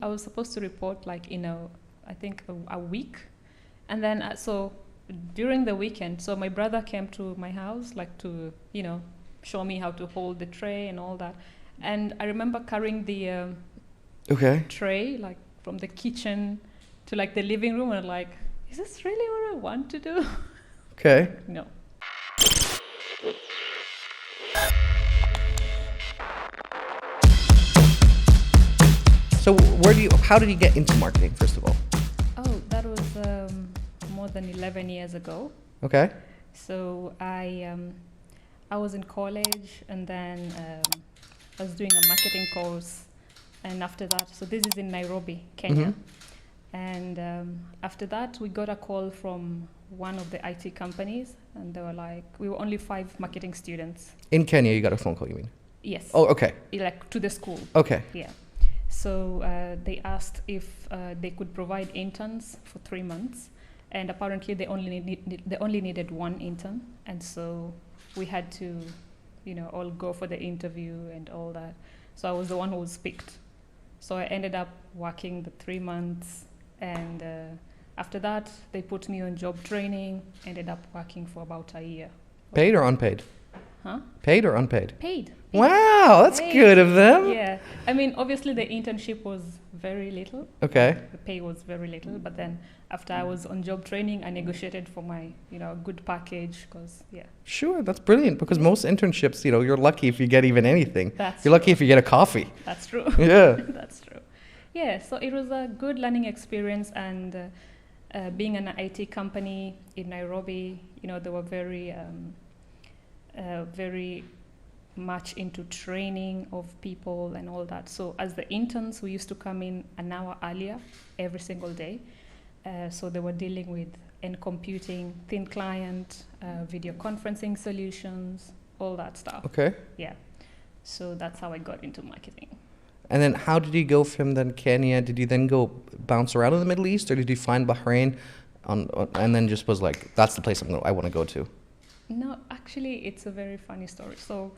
I was supposed to report like in I think a week. And then, so during the weekend, so my brother came to my house, like to, show me how to hold the tray and all that. And I remember carrying the tray, like from the kitchen to like the living room, and like, is this really what I want to do? Okay. No. So how did you get into marketing, first of all? Oh, that was more than 11 years ago. Okay. So I was in college, and then I was doing a marketing course, and after that, so this is in Nairobi, Kenya. Mm-hmm. And after that, we got a call from one of the IT companies, and they were like, we were only 5 marketing students. In Kenya, you got a phone call, you mean? Yes. Oh, okay. Like to the school. Okay. Yeah. So they asked if they could provide interns for 3 months, and apparently they only needed 1 intern, and so we had to, all go for the interview and all that. So I was the one who was picked. So I ended up working the 3 months, and after that they put me on job training. Ended up working for about a year. Paid or unpaid? Huh? Paid or unpaid? Paid. Wow, that's Paid. good of them. Yeah, I mean, obviously the internship was very little. Okay. The pay was very little, but then after I was on job training, I negotiated for my, good package, because, yeah. Sure, that's brilliant, because most internships, you're lucky if you get even anything. That's You're lucky if you get a coffee. That's true. Yeah. That's true. Yeah, so it was a good learning experience, and being an IT company in Nairobi, they were very much into training of people and all that. So as the interns, we used to come in an hour earlier every single day. So they were dealing with end computing, thin client, video conferencing solutions, all that stuff. Okay. Yeah. So that's how I got into marketing. And then how did you go from then Kenya? Did you then go bounce around in the Middle East, or did you find Bahrain and then just was like, that's the place I want to go to? No, actually, it's a very funny story. So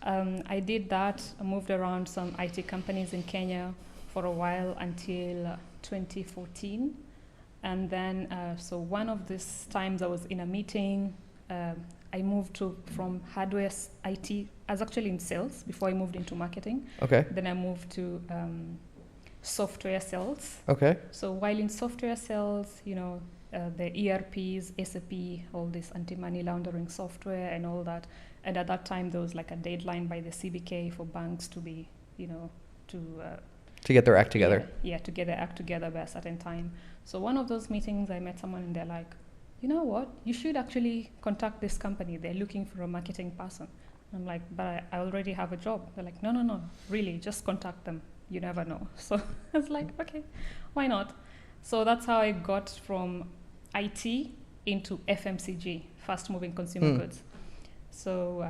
I did that. I moved around some IT companies in Kenya for a while until 2014. And then, so one of these times I was in a meeting, I moved from hardware IT. I was actually in sales before I moved into marketing. Okay. Then I moved to software sales. Okay. So while in software sales, the ERPs, SAP, all this anti-money laundering software and all that. And at that time, there was like a deadline by the CBK for banks to be, to get their act together. Yeah, to get their act together by a certain time. So one of those meetings, I met someone, and they're like, you know what? You should actually contact this company. They're looking for a marketing person. I'm like, but I already have a job. They're like, no, really, just contact them. You never know. So I was like, okay, why not? So that's how I got from IT into FMCG, fast moving consumer goods. So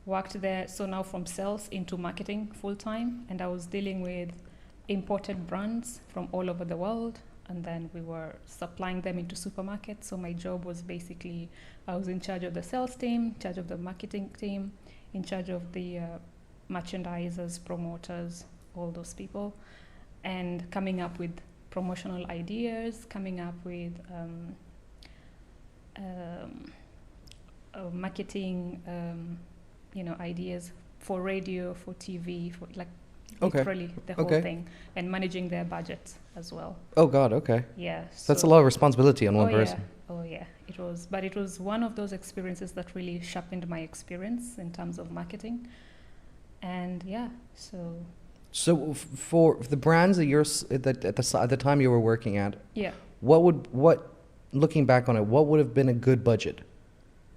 worked there. So now from sales into marketing full time, and I was dealing with imported brands from all over the world, and then we were supplying them into supermarkets. So my job was basically, I was in charge of the sales team, in charge of the marketing team, in charge of the merchandisers, promoters, all those people, and coming up with promotional ideas, coming up with marketing, ideas for radio, for TV, for like literally the whole thing, and managing their budgets as well. Oh God, okay. Yeah. So that's a lot of responsibility on one person. Oh yeah, it was. But it was one of those experiences that really sharpened my experience in terms of marketing. And yeah, so. So for the brands that at the time you were working at, yeah, looking back on it, what would have been a good budget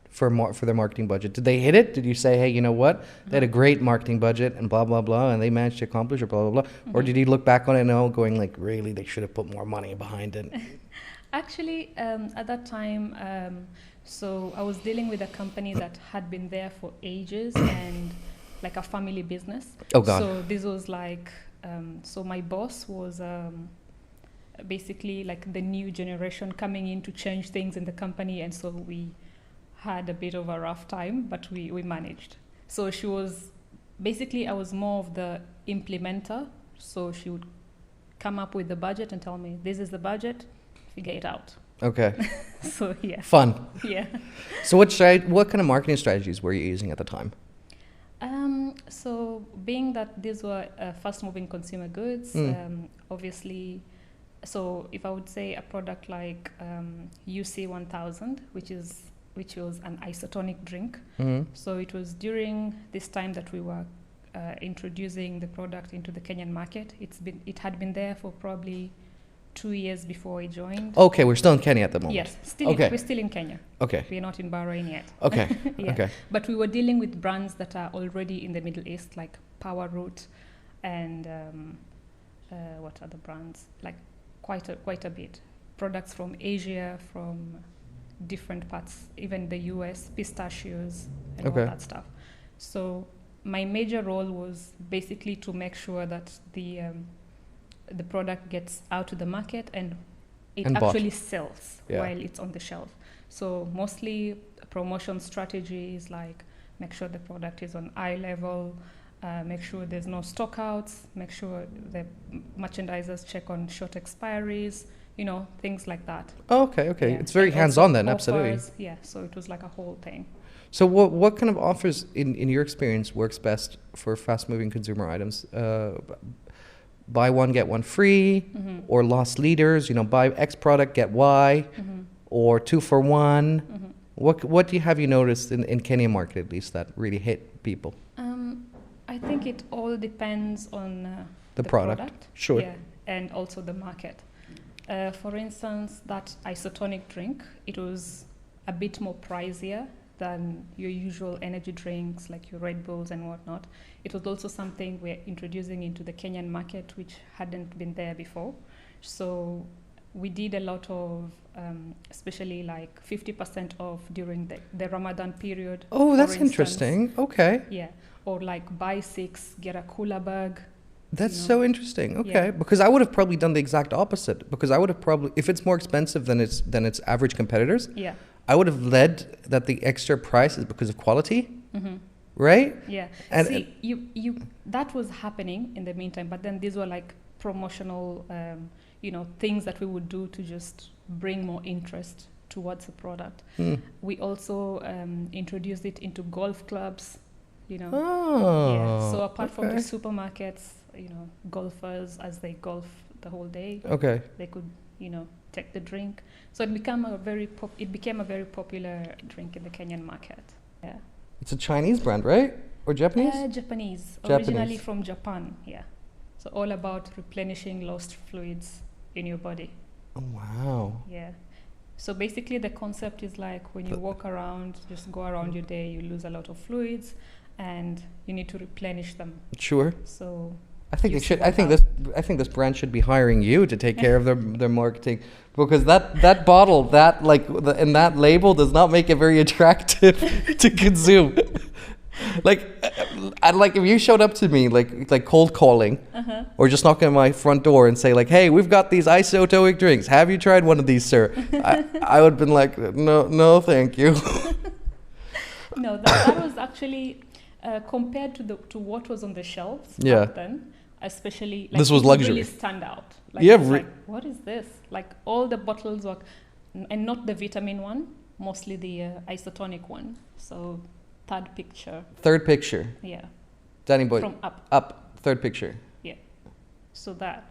for their marketing budget? Did they hit it? Did you say, hey, you know what, they had a great marketing budget and blah blah blah, and they managed to accomplish it, blah blah blah? Or did you look back on it now, going like, really, they should have put more money behind it? Actually, at that time, so I was dealing with a company that had been there for ages and like a family business. Oh God. So this was like, so my boss was basically like the new generation coming in to change things in the company, and so we had a bit of a rough time, but we managed. So she was basically, I was more of the implementer, so she would come up with the budget and tell me, this is the budget, figure it out. Okay. So yeah. Fun. Yeah. So what kind of marketing strategies were you using at the time? So being that these were fast-moving consumer goods, obviously, so if I would say a product like UC 1000, which was an isotonic drink. So it was during this time that we were introducing the product into the Kenyan market. It had been there for probably 2 years before I joined. Okay, we're still in Kenya at the moment. Yes, we're still in Kenya. Okay. We're not in Bahrain yet. Okay. Yeah. Okay. But we were dealing with brands that are already in the Middle East, like Power Root and what other brands? Like quite a bit. Products from Asia, from different parts, even the US, pistachios and all that stuff. So my major role was basically to make sure that the product gets out to the market and it actually sells while it's on the shelf. So mostly promotion strategies, like make sure the product is on eye level, make sure there's no stockouts, make sure the merchandisers check on short expiries, things like that. Okay. Yeah. It's very hands-on then, absolutely. Yeah, so it was like a whole thing. So what kind of offers in your experience works best for fast-moving consumer items? Buy one, get one free, or loss leaders, buy X product, get Y, or 2 for 1. What have you noticed in Kenyan market, at least, that really hit people? I think it all depends on the product. Sure. Yeah, and also the market. For instance, that isotonic drink, it was a bit more pricier than your usual energy drinks like your Red Bulls and whatnot. It was also something we're introducing into the Kenyan market, which hadn't been there before. So we did a lot of, especially like 50% off during the Ramadan period. Oh, that's interesting. Okay. Yeah. Or like buy 6, get a cooler bag. That's so interesting. Okay. Yeah. Because I would have probably done the exact opposite. Because I would have probably, if it's more expensive than its average competitors, I would have led that the extra price is because of quality. Right? Yeah. And see, you that was happening in the meantime, but then these were like promotional, things that we would do to just bring more interest towards the product. We also introduced it into golf clubs, Oh. Yeah. So apart from the supermarkets, golfers, as they golf the whole day, they could, take the drink. So it became a very popular drink in the Kenyan market. Yeah. It's a Chinese brand, right? Or Japanese? Japanese. Originally from Japan, yeah. So all about replenishing lost fluids in your body. Oh, wow. Yeah. So basically the concept is like when you walk around, just go around your day, you lose a lot of fluids and you need to replenish them. Sure. So I think they should. I think this brand should be hiring you to take care of their marketing, because that bottle, and that label does not make it very attractive to consume. Like if you showed up to me like cold calling, or just knocking on my front door and say like, "Hey, we've got these isotonic drinks. Have you tried one of these, sir?" I would have been like, "No, thank you." No, that was actually compared to what was on the shelves back then. Especially, like, this was luxury. Really stand out. Like, like, what is this? Like all the bottles were, and not the vitamin one, mostly the isotonic one. So, third picture. Yeah. Danny boy. From up. Up. Third picture. Yeah. So that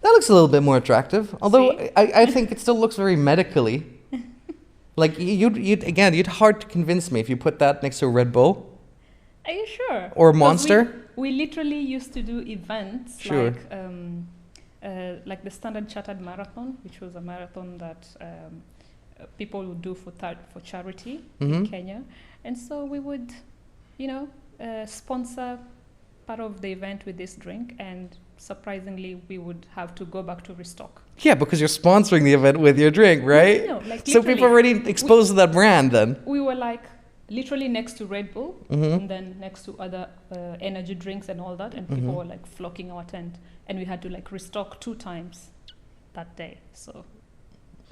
looks a little bit more attractive. Although I think it still looks very medically. Like you'd hard to convince me if you put that next to a Red Bull. Are you sure? Or Monster. We literally used to do events like the Standard Chartered Marathon, which was a marathon that people would do for charity in Kenya. And so we would, sponsor part of the event with this drink, and surprisingly, we would have to go back to restock. Yeah, because you're sponsoring the event with your drink, right? No, like so people are already exposed to that brand then. We were like literally next to Red Bull, and then next to other energy drinks and all that, and people were like flocking our tent, and we had to like restock 2 times that day. So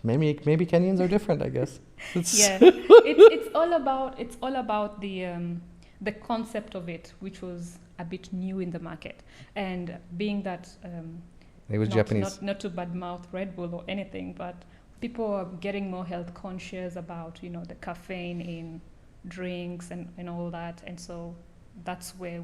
maybe Kenyans are different, I guess. Yeah, it's all about the concept of it, which was a bit new in the market, and being that It was Japanese. Not to badmouth Red Bull or anything, but people are getting more health conscious about, the caffeine in drinks and all that. And so that's where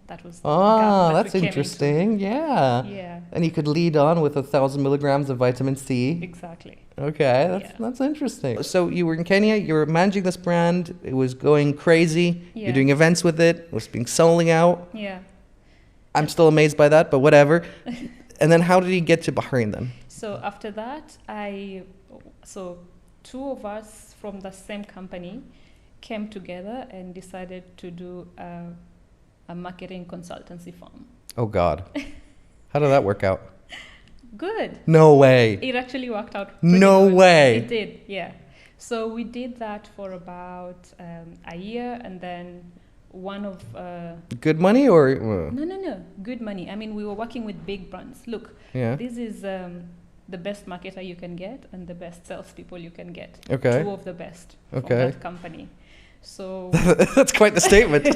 that was the gap that that's we came interesting. into. Yeah. Yeah. And you could lead on with 1,000 milligrams of vitamin C. Exactly. Okay, that's interesting. So you were in Kenya, you were managing this brand, it was going crazy, Yeah. you're doing events with it was being selling out. Yeah. I'm still amazed by that, but whatever. And then how did you get to Bahrain then? So after that, two of us from the same company came together and decided to do a marketing consultancy firm. Oh God. How did that work out? Good. No way. It actually worked out pretty No good. way. It did, yeah. So we did that for about a year, and then one of... Good money or? No. Good money. I mean, we were working with big brands. Look, Yeah. this is the best marketer you can get and the best salespeople you can get. Okay. Two of the best Okay. from that company. So... That's quite the statement.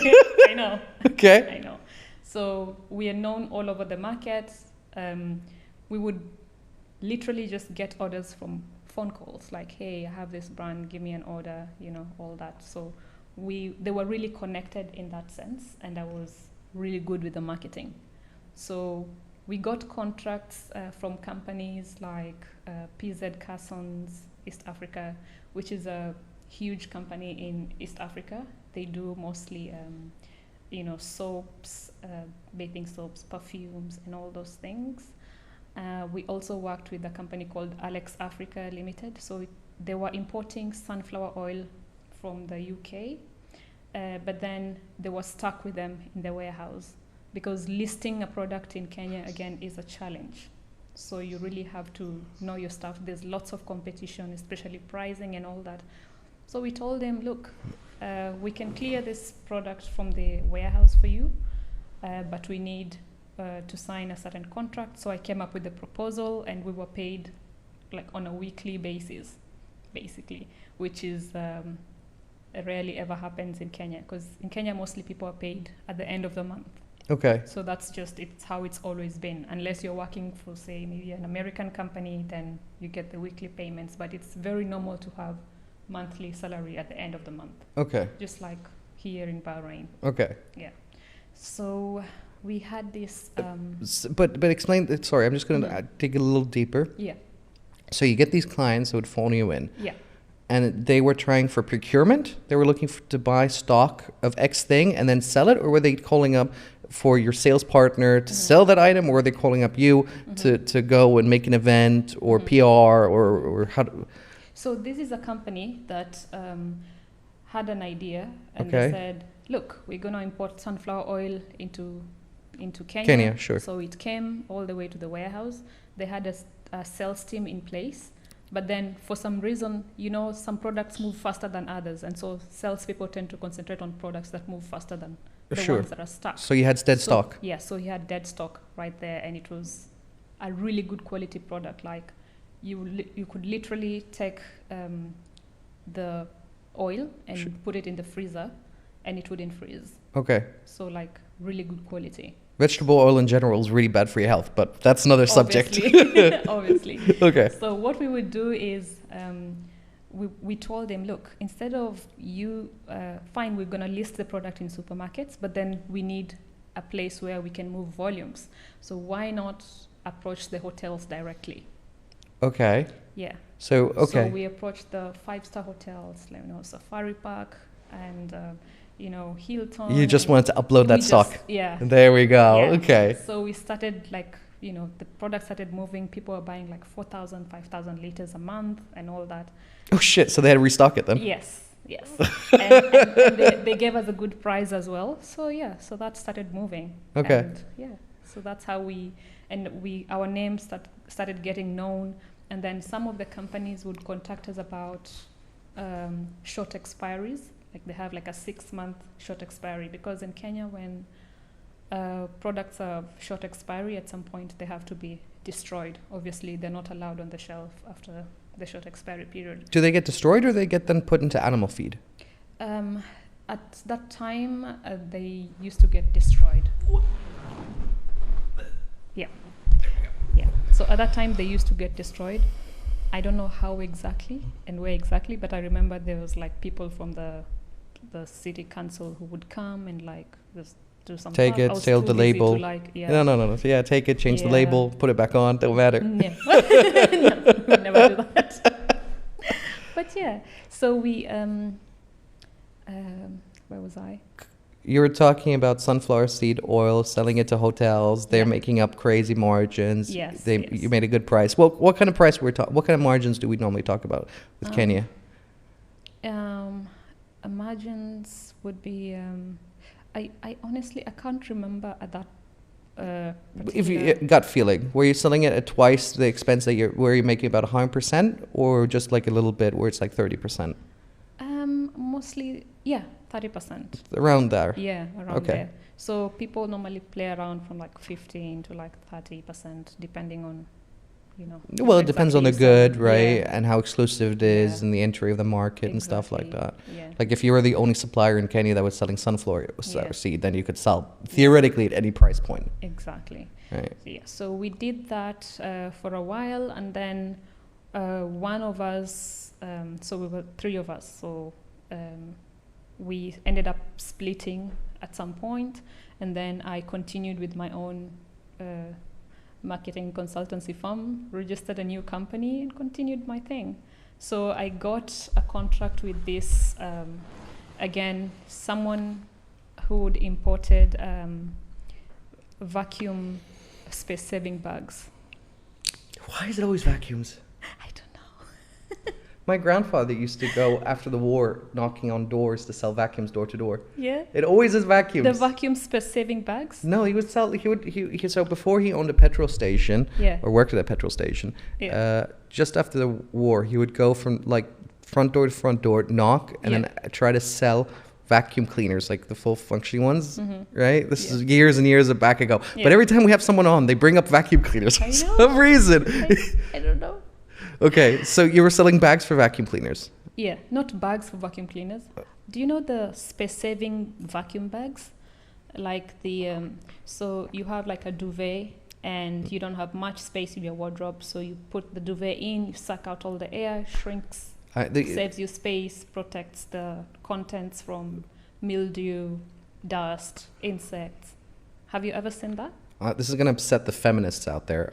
I know. Okay. I know. So we are known all over the market. We would literally just get orders from phone calls like, hey, I have this brand, give me an order, all that. So they were really connected in that sense, and I was really good with the marketing. So we got contracts from companies like PZ Carson's East Africa, which is a huge company in East Africa. They do mostly, soaps, bathing soaps, perfumes, and all those things. We also worked with a company called Alex Africa Limited. So they were importing sunflower oil from the UK, but then they were stuck with them in the warehouse because listing a product in Kenya, again, is a challenge. So you really have to know your stuff. There's lots of competition, especially pricing and all that. So we told them, look, we can clear this product from the warehouse for you, but we need to sign a certain contract. So I came up with the proposal, and we were paid like on a weekly basis, basically, which is rarely ever happens in Kenya, because in Kenya mostly people are paid at the end of the month. Okay. So it's how it's always been. Unless you're working for, say, maybe an American company, then you get the weekly payments. But it's very normal to have monthly salary at the end of the month. Okay. Just like here in Bahrain. Okay. Yeah. So we had this... But explain, sorry, I'm just going to dig a little deeper. Yeah. So you get these clients that would phone you in. Yeah. And they were trying for procurement? They were looking to buy stock of X thing and then sell it? Or were they calling up for your sales partner to sell that item? Or were they calling up you to go and make an event or PR or how? So this is a company that had an idea, and they said, look, we're going to import sunflower oil into Kenya. Kenya, sure. So it came all the way to the warehouse. They had a sales team in place. But then for some reason, some products move faster than others. And so salespeople tend to concentrate on products that move faster than the ones that are stuck. So you had dead stock. Yeah, so he had dead stock right there. And it was a really good quality product. Like you could literally take the oil and put it in the freezer, and it wouldn't freeze. Okay. So like really good quality. Vegetable oil in general is really bad for your health, but that's another subject. Obviously. Okay. So what we would do is we told them, look, instead of fine, we're going to list the product in supermarkets, but then we need a place where we can move volumes. So why not approach the hotels directly? Okay. Yeah. So we approached the 5-star hotels, Safari Park and... Hilton. You just wanted to upload that stock. Yeah. There we go. Yeah. Okay. So we started the product started moving. People were buying like 4,000, 5,000 liters a month and all that. Oh shit! So they had to restock it then. Yes. and they gave us a good price as well. So so that started moving. Okay. And so that's how our names started getting known, and then some of the companies would contact us about short expiries. Like they have like a 6-month short expiry, because in Kenya when products are short expiry, at some point they have to be destroyed. Obviously they're not allowed on the shelf after the short expiry period. Do they get destroyed or they get then put into animal feed? At that time they used to get destroyed. Yeah. So at that time, they used to get destroyed. I don't know how exactly and where exactly, but I remember there was like people from the city council who would come and like just do some Take stuff. I it, was sell too the busy label. to, like, No. Yeah, take it, change the Yeah. label, put it back on, don't matter. No, we never do that. But yeah, so we, where was I? You were talking about sunflower seed oil, selling it to hotels. They're Yeah. making up crazy margins. Yes, They, yes. You made a good price. Well, what kind of price we're talking? What kind of margins do we normally talk about with Kenya? Margins would be, I honestly, I can't remember at that If you particular- gut feeling, were you selling it at twice the expense that were you making about 100%, or just like a little bit where it's like 30%? mostly, yeah, 30%. Around there. Yeah, around Okay. there. So people normally play around from like 15 to like 30%, depending on, you know. Well, it depends on the exactly you good, sell. right? Yeah, And how exclusive it is Yeah. and the entry of the market and stuff like exactly. that. Yeah. Like if you were the only supplier in Kenya that was selling sunflower Yeah. seed, then you could sell theoretically at any price point, Exactly. right? Yeah, so we did that for a while, and then one of us, so we were three of us, so we ended up splitting at some point, and then I continued with my own marketing consultancy firm, registered a new company, and continued my thing. So I got a contract with this, again, someone who had imported vacuum space saving bags. Why is it always vacuums? I don't know. My grandfather used to go after the war knocking on doors to sell vacuums door to door. Yeah. It always is vacuums. The vacuum space saving bags. No, he would sell. He so before he owned a petrol station Yeah. or worked at a petrol station. Yeah. Just after the war, he would go from like front door to front door, knock, and Yeah. then try to sell vacuum cleaners, like the full functioning ones. Mhm. Right. This Yeah. is years and years back ago. Yeah. But every time we have someone on, they bring up vacuum cleaners I for know. some reason. I don't know. Okay, so you were selling bags for vacuum cleaners. Yeah, not bags for vacuum cleaners. Do you know the space saving vacuum bags? Like the, so you have like a duvet and you don't have much space in your wardrobe. So you put the duvet in, you suck out all the air, shrinks, saves you space, protects the contents from mildew, dust, insects. Have you ever seen that? This is going to upset the feminists out there.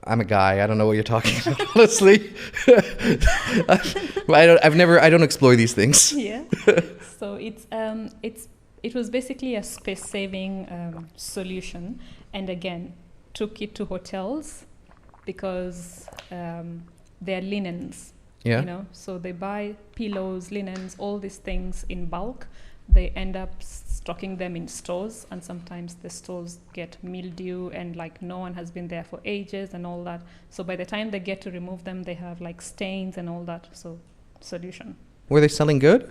I'm a guy. I don't know what you're talking about, honestly. I don't explore these things. Yeah. So it was basically a space saving solution, and again took it to hotels because they're linens. Yeah. You know, so they buy pillows, linens, all these things in bulk. They end up stocking them in stores, and sometimes the stores get mildew and like no one has been there for ages and all that. So by the time they get to remove them, they have like stains and all that. So solution. Were they selling good?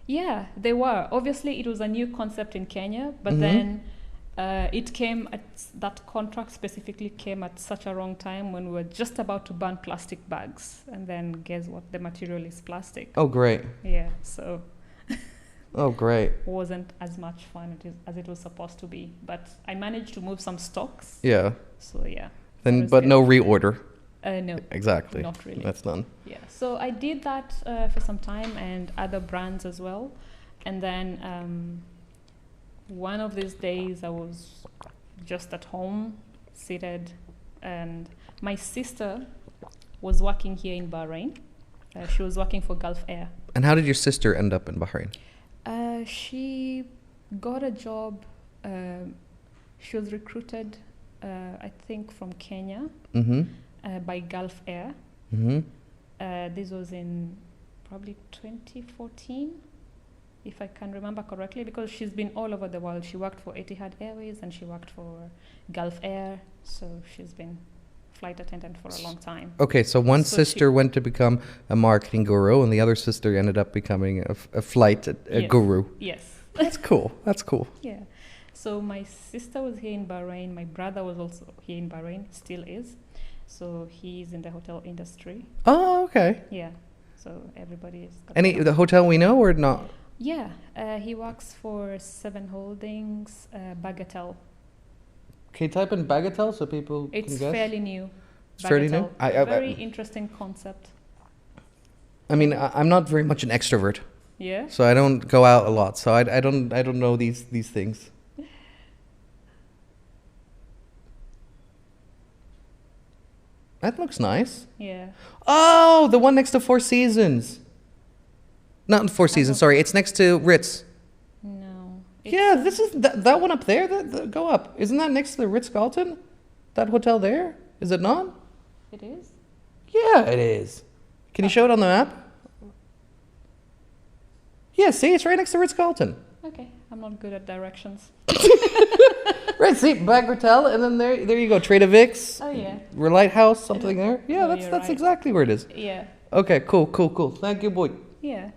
Yeah, they were. Obviously, it was a new concept in Kenya, but Mhm. then it came at that contract specifically came at such a wrong time when we were just about to ban plastic bags, and then guess what? The material is plastic. Oh, great. Yeah, so Oh, great. wasn't as much fun as it was supposed to be. But I managed to move some stocks. Yeah. So yeah. Then, was but good. no reorder. No, Exactly. not really. That's none. Yeah, so I did that for some time, and other brands as well. And then one of these days I was just at home, seated, and my sister was working here in Bahrain. She was working for Gulf Air. And how did your sister end up in Bahrain? She got a job. She was recruited, I think, from Kenya Mm-hmm. by Gulf Air. Mm-hmm. This was in probably 2014, if I can remember correctly, because she's been all over the world. She worked for Etihad Airways and she worked for Gulf Air, so she's been flight attendant for a long time. Okay, so one So sister went to become a marketing guru, and the other sister ended up becoming a flight Yes. guru. Yes. That's cool. That's cool. Yeah. So my sister was here in Bahrain. My brother was also here in Bahrain, still is. So he's in the hotel industry. Oh, okay. Yeah. So everybody is. The hotel we know or not? Yeah. He works for Seven Holdings, Bagatelle. Can you type in bagatelle so people It's can guess? fairly new. It's fairly new? Bagatelle. Very interesting concept. I mean, I'm not very much an extrovert, Yeah. so I don't go out a lot. So I don't know these things. That looks nice. Yeah. Oh, the one next to Four Seasons. Not in Four Seasons, sorry. It's next to Ritz. No. Yeah, this is that one up there. Go up. Isn't that next to the Ritz Carlton? That hotel there? Is it not? It is. Yeah, it is. Can you show it on the map? Yeah, see, it's right next to Ritz Carlton. Okay. I'm not good at directions. Right, see, Bagatelle, and then there you go. Trader Vic's. Oh yeah. Lighthouse, something there. Yeah, No, that's you're that's right. exactly where it is. Yeah. Okay, cool. Thank you, boy. Yeah.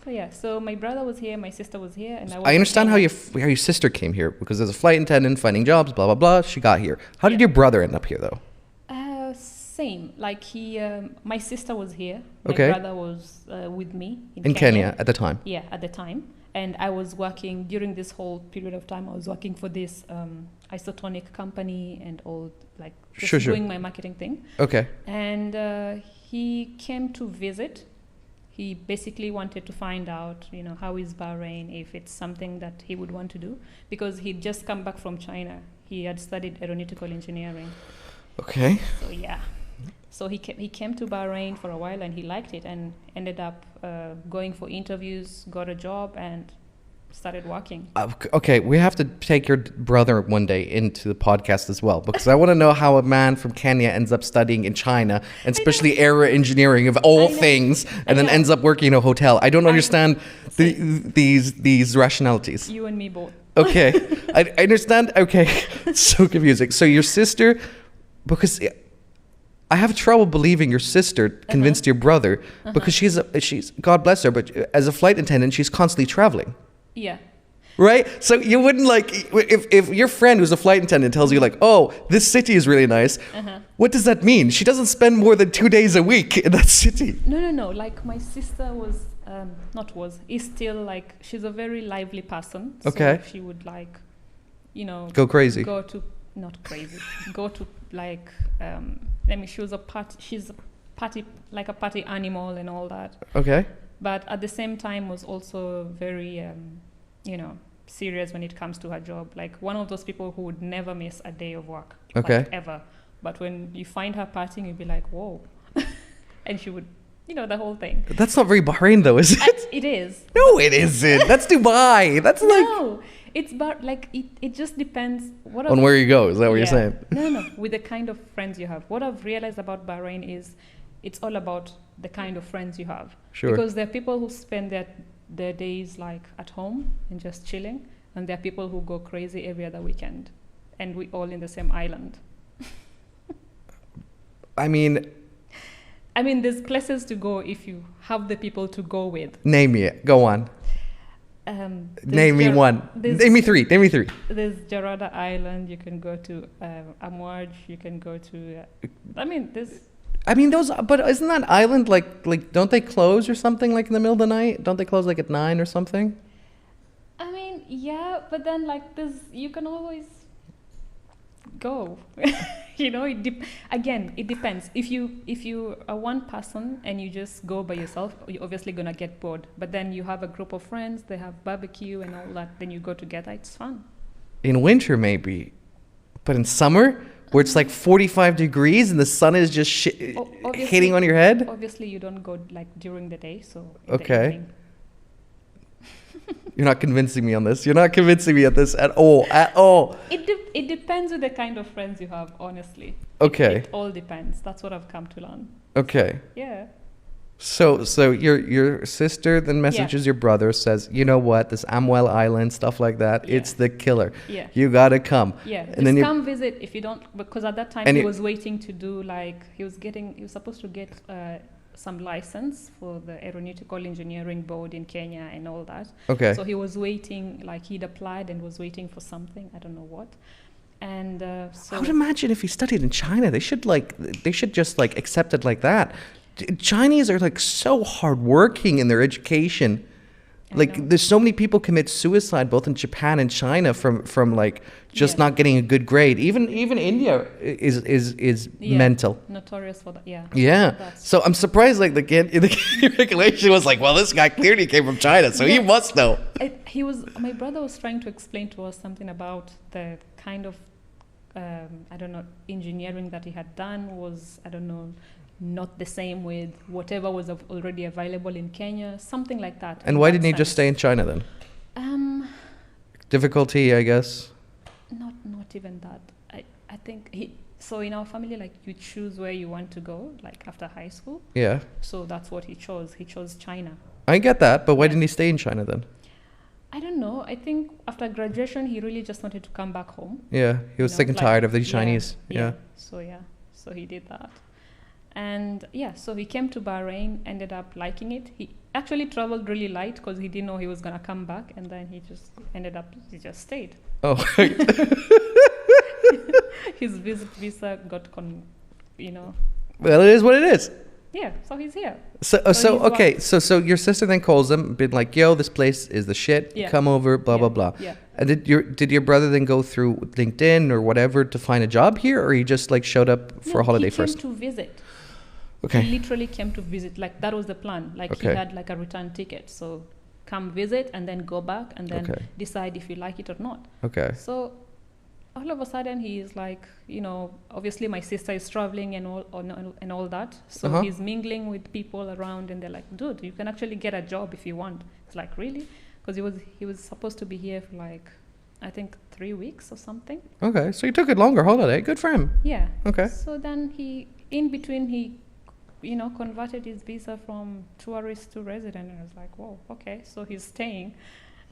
So yeah. So my brother was here. My sister was here, and I understand how your sister came here because as a flight attendant, finding jobs, blah blah blah. She got here. How did Yeah. your brother end up here though? Same. Like my sister was here. Okay. My brother was with me In Kenya at the time. Yeah, at the time. And I was working during this whole period of time. I was working for this isotonic company and all, like just Sure. doing my marketing thing. Okay. And he came to visit. He basically wanted to find out, how is Bahrain, if it's something that he would want to do, because he'd just come back from China. He had studied aeronautical engineering. Okay. So yeah. So he came to Bahrain for a while and he liked it and ended up going for interviews, got a job and started working. Okay, we have to take your brother one day into the podcast as well because I want to know how a man from Kenya ends up studying in China and especially aero engineering of all things and then ends up working in a hotel. I don't understand these rationalities. You and me both. Okay, I understand. Okay, it's so confusing. So your sister, because I have trouble believing your sister convinced your brother because she's God bless her, but as a flight attendant, she's constantly traveling. Yeah. Right? So you wouldn't if your friend who's a flight attendant tells you like, this city is really nice, what does that mean? She doesn't spend more than 2 days a week in that city. No. Like my sister is still like, she's a very lively person. Okay. So she would like, Go crazy. Not crazy. Go to like, she's a party, like a party animal and all that. Okay. But at the same time was also very, serious when it comes to her job. Like one of those people who would never miss a day of work. Okay. Like, ever. But when you find her partying, you'd be like, whoa. And she would, the whole thing. That's not very Bahrain though, is it? It is. No, it isn't. That's Dubai. That's No. It's but like it just depends on where you go. Is that what you're saying? No. With the kind of friends you have. What I've realized about Bahrain is it's all about the kind of friends you have. Sure. Because there are people who spend their days like at home and just chilling, and there are people who go crazy every other weekend, and we all in the same island. I mean, there's places to go if you have the people to go with. Name it. Go on. Name me one. Name me three. There's Jarada Island. You can go to Amwaj. You can go to. Those. But isn't that island like? Don't they close or something like in the middle of the night? Don't they close like at 9 or something? Yeah, but then you can always go. It depends. If you are one person and you just go by yourself, you're obviously gonna get bored. But then you have a group of friends, they have barbecue and all that, then you go together, it's fun. In winter maybe, but in summer where it's like 45 degrees and the sun is just hitting on your head? Obviously you don't go during the day, so okay. You're not convincing me on this. You're not convincing me at this at all. It depends on the kind of friends you have, honestly. Okay. It all depends. That's what I've come to learn. Okay. Yeah. So your sister then messages your brother, says, you know what, this Amwell Island, stuff like that, it's the killer. Yeah. You gotta come. Yeah. And then come visit if you don't, because at that time he was waiting to do he was supposed to get some license for the aeronautical engineering board in Kenya and all that. Okay. So he was waiting, he'd applied and was waiting for something, I don't know what. And so I would imagine if he studied in China, they should just accept it like that. Chinese are so hardworking in their education. I Like know. there's so many people commit suicide both in Japan and China from like just Yeah. not getting a good grade. Even India is Yeah. mental. Notorious for that. Yeah. Yeah. That's So I'm surprised like the regulation was like, well, this guy clearly came from China, so he Yeah. must know. My brother was trying to explain to us something about the kind of, I don't know, engineering that he had done was, I don't know, not the same with whatever was already available in Kenya, something like that. And in why that didn't he just sense. stay in China then? Um, Difficulty, I guess. not even that. I think so in our family, like you choose where you want to go, like after high school. Yeah. So that's what he chose. He chose China. I get that, but why Yeah. didn't he stay in China then? I don't know. I think after graduation, he really just wanted to come back home. Yeah, he was You know, sick and like- tired of the yeah, Chinese. Yeah. So he did that. And yeah, so he came to Bahrain, ended up liking it. He actually traveled really light because he didn't know he was going to come back. And then he just stayed. Oh, His visa got, well, it is what it is. yeah, so he's here. So, So so he's okay, what? so your sister then calls him, been like, "Yo, this place is the shit. Yeah. Come over, blah Yeah, blah blah." Yeah. And did your brother then go through LinkedIn or whatever to find a job here, or he just like showed up for a holiday he first? came to visit. Okay. He literally came to visit. Like that was the plan. Like Okay. he had like a return ticket. So come visit and then go back and then Okay. decide if you like it or not. Okay. So all of a sudden he's like, obviously my sister is traveling and all that. So Uh-huh. he's mingling with people around and they're like, dude, you can actually get a job if you want. It's like, really? Because he was supposed to be here for like, I think 3 weeks or something. Okay. So he took a longer holiday. Good for him. Yeah. Okay. So then in between he converted his visa from tourist to resident, and I was like, whoa, okay, so he's staying.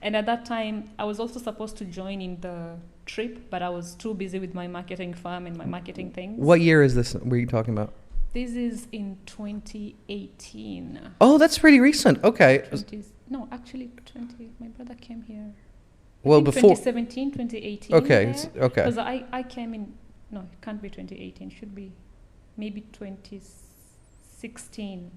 And at that time, I was also supposed to join in the trip, but I was too busy with my marketing firm and my marketing things. What year is this? Were you talking about? This is in 2018. Oh, that's pretty recent. Okay. My brother came here. Well, before. 2017, 2018. Okay. Okay. Because I came in, no, it can't be 2018, should be maybe 2016.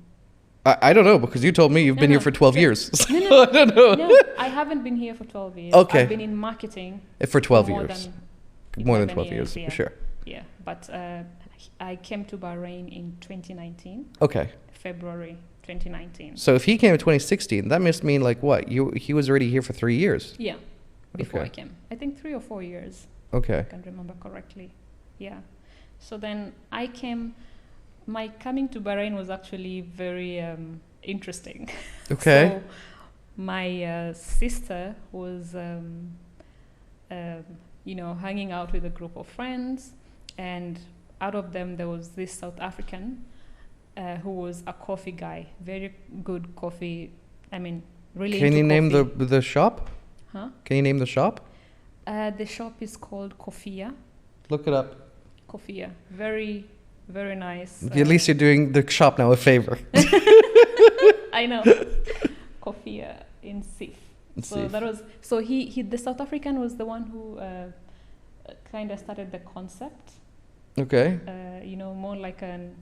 I don't know because you told me you've been No, here for 12 so- years. No, I don't know. No, I haven't been here for 12 years. Okay. I've been in marketing For 12 more years. than More than 11 12 years. yeah. Sure. Yeah, but I came to Bahrain in 2019, Okay. February 2019. So if he came in 2016, that must mean like what? He was already here for 3 years. Yeah, before Okay. I came. I think 3 or 4 years. Okay. I can't remember correctly. Yeah. So then I came. My coming to Bahrain was actually very interesting. Okay. So my sister was, hanging out with a group of friends, and out of them there was this South African who was a coffee guy, very good coffee. I mean, really. Can into you name coffee. the shop? Huh? Can you name the shop? The shop is called Kofia. Look it up. Kofia, very, very nice. At least you're doing the shop now a favor. I know. Kofia in Sif. So Sif. that was the South African was the one who kind of started the concept. Okay. More like an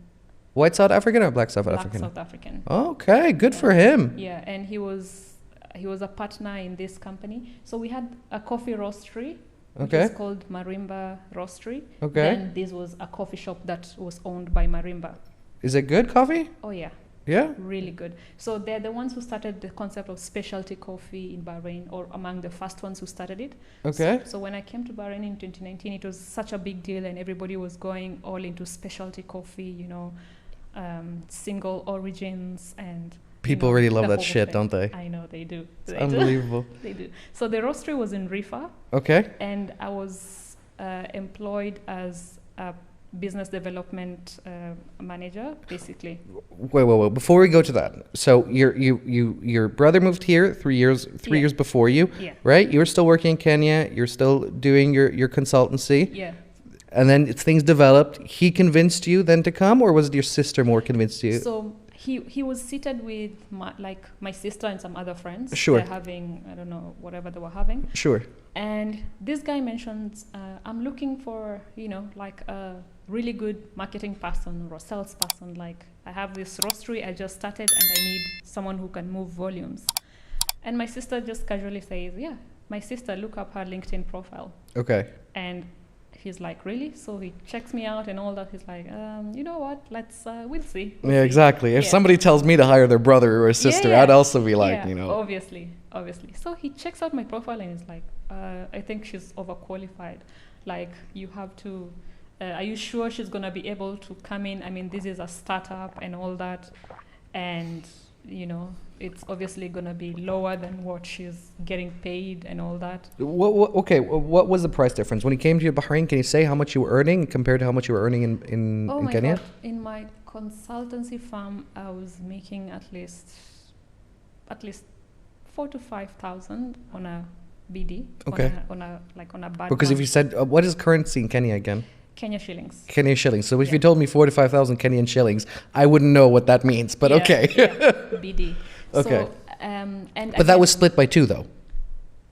White South African or black South black African? South African. Okay, good for him. Yeah, and he was a partner in this company. So we had a coffee roastery, which Okay. is called Marimba Roastery. Okay. Then this was a coffee shop that was owned by Marimba. Is it good coffee? Oh yeah. Yeah. Really good. So they're the ones who started the concept of specialty coffee in Bahrain, or among the first ones who started it. Okay. So when I came to Bahrain in 2019, it was such a big deal, and everybody was going all into specialty coffee, single origins, and People really love the that whole shit, thing. don't they? I know they do. It's They do. unbelievable. They do. So the roastery was in Rifa, Okay. and I was employed as a business development manager, basically. Wait. Before we go to that, so your brother moved here 3 years Yeah. years before you, Yeah. right? You were still working in Kenya. You're still doing your consultancy, Yeah. and then things developed. He convinced you then to come, or was it your sister more convinced you? So he was seated with my sister and some other friends. Sure. They're having, I don't know, whatever they were having. Sure. And this guy mentions, I'm looking for, like a really good marketing person or a sales person. Like, I have this roastery I just started and I need someone who can move volumes. And my sister just casually says, yeah, my sister, look up her LinkedIn profile. Okay. And he's like, really? So he checks me out and all that. He's like, you know what? We'll see. Yeah, exactly. If Yeah. somebody tells me to hire their brother or a sister, Yeah. I'd also be like, Yeah, you know. Obviously. So he checks out my profile and he's like, I think she's overqualified. Like, you have to, are you sure she's going to be able to come in? I mean, this is a startup and all that. And, you know, it's obviously going to be lower than what she's getting paid and all that. What was the price difference? When you came to Bahrain, can you say how much you were earning compared to how much you were earning in Oh my Kenya? God. In my consultancy firm, I was making at least 4 to 5,000 on a BD. Okay. On a bad Because if month. you said, what is currency in Kenya again? Kenya shillings. Kenyan shillings. So if Yeah. you told me 45,000 Kenyan shillings, I wouldn't know what that means, but Yeah, okay. yeah, BD. Okay. So, and But that was split by two though.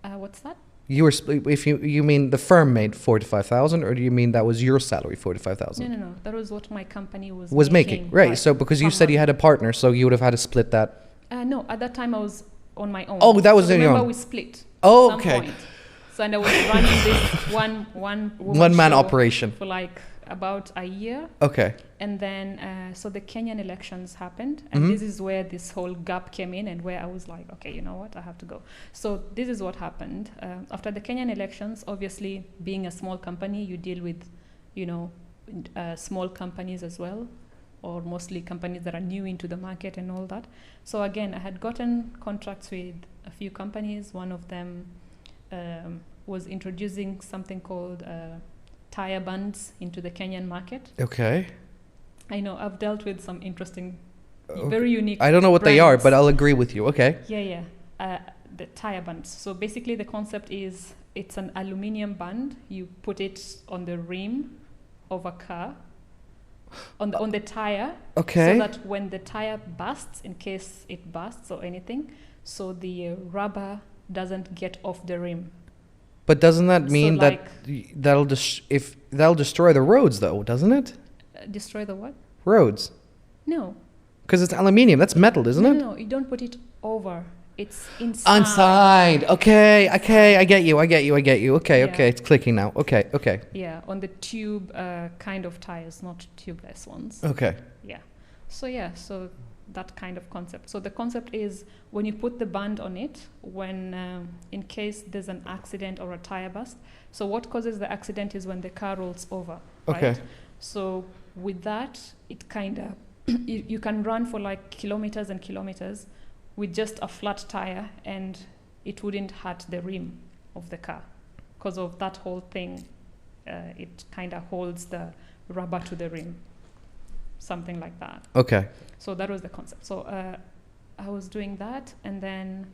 what's that? You were if you mean the firm made 45,000, or do you mean that was your salary 45,000? No. That was what my company was making right. So because you from said you her. had a partner, so you would have had to split that. No, at that time I was on my own. Oh, that was so on your remember own. we split. Oh, at some okay. point. So and I was running this one One man show operation. for like about a year. Okay. And then, so the Kenyan elections happened, and Mhm. this is where this whole gap came in, and where I was like, okay, you know what, I have to go. So this is what happened. After the Kenyan elections, obviously, being a small company, you deal with, you know, small companies as well, or mostly companies that are new into the market and all that. So again, I had gotten contracts with a few companies. One of them was introducing something called tire bands into the Kenyan market. Okay. I know I've dealt with some interesting, Okay. very unique. I don't know what they are, brands. but I'll agree with you. Okay. Yeah. The tire bands. So basically, the concept is it's an aluminium band. You put it on the rim of a car, on the tire. Okay. So that when the tire bursts, in case it bursts or anything, so the rubber doesn't get off the rim. But doesn't that So mean like- that'll destroy the roads though, doesn't it? Destroy the what? Roads. No. Because it's aluminium. That's metal, isn't it? No, you don't put it over. It's inside. Inside. Okay. I get you. Okay. Yeah. It's clicking now. Okay. Yeah, on the tube kind of tires, not tubeless ones. Okay. Yeah. So that kind of concept. So the concept is when you put the band on it, when in case there's an accident or a tire burst. So what causes the accident is when the car rolls over. Okay. Right? So with that, it kind of you can run for like kilometers and kilometers with just a flat tire, and it wouldn't hurt the rim of the car because of that whole thing. It kind of holds the rubber to the rim, something like that. Okay. So that was the concept. So I was doing that, and then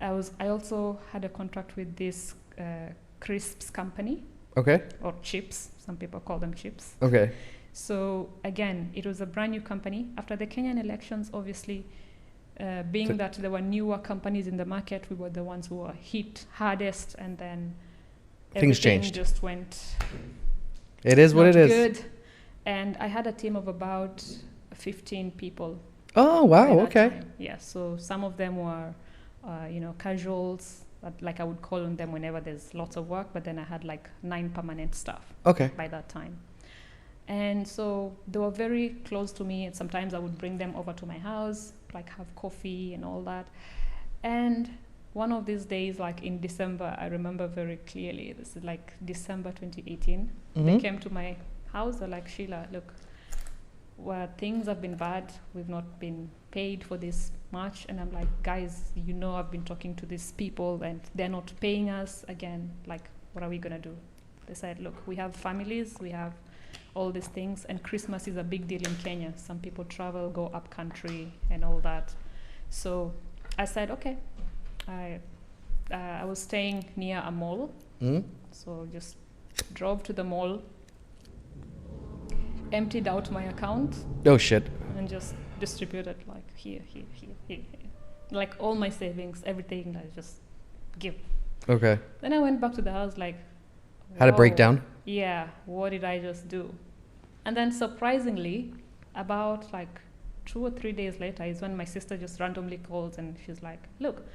I also had a contract with this crisps company, Okay. or chips. Some people call them chips. Okay. So again, it was a brand new company. After the Kenyan elections, obviously, being So- that there were newer companies in the market, we were the ones who were hit hardest, and then Things everything changed. just went It is what not it is. good. And I had a team of about 15 people. Oh wow. by that Okay. time. Yeah. So some of them were, casuals, like I would call on them whenever there's lots of work. But then I had like 9 permanent staff Okay. by that time. And so they were very close to me, and sometimes I would bring them over to my house, like have coffee and all that. And one of these days, like in December, I remember very clearly, this is like December 2018, they Mhm. came to my house. They're like, Sheila, look, well, things have been bad. We've not been paid for this much. And I'm like, guys, I've been talking to these people and they're not paying us again. Like, what are we going to do? They said, look, we have families, we have all these things, and Christmas is a big deal in Kenya. Some people travel, go up country and all that. So I said, okay. I was staying near a mall, Mm? so just drove to the mall, emptied out my account, Oh shit. and just distributed like here. Like all my savings, everything I just give. Okay. Then I went back to the house like, Had a whoa, breakdown. Yeah, what did I just do? And then surprisingly, about like 2 or 3 days later is when my sister just randomly calls and she's like, look,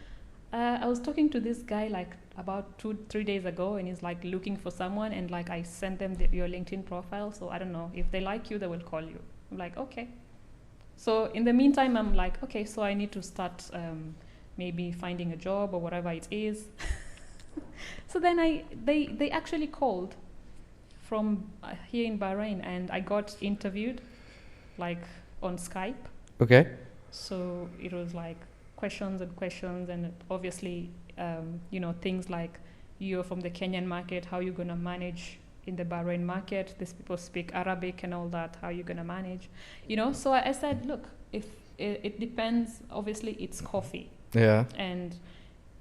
I was talking to this guy like about 2-3 days ago, and he's like looking for someone, and like I sent them your LinkedIn profile, so I don't know if they like you, they will call you. I'm like, okay. So in the meantime, I'm like, okay, so I need to start maybe finding a job or whatever it is. So then they actually called from here in Bahrain, and I got interviewed like on Skype. Okay. So it was like questions and questions, and obviously, things like you're from the Kenyan market, how you're gonna manage in the Bahrain market. These people speak Arabic and all that. How you're gonna manage, So I said, look, if it depends. Obviously, it's coffee. Yeah. And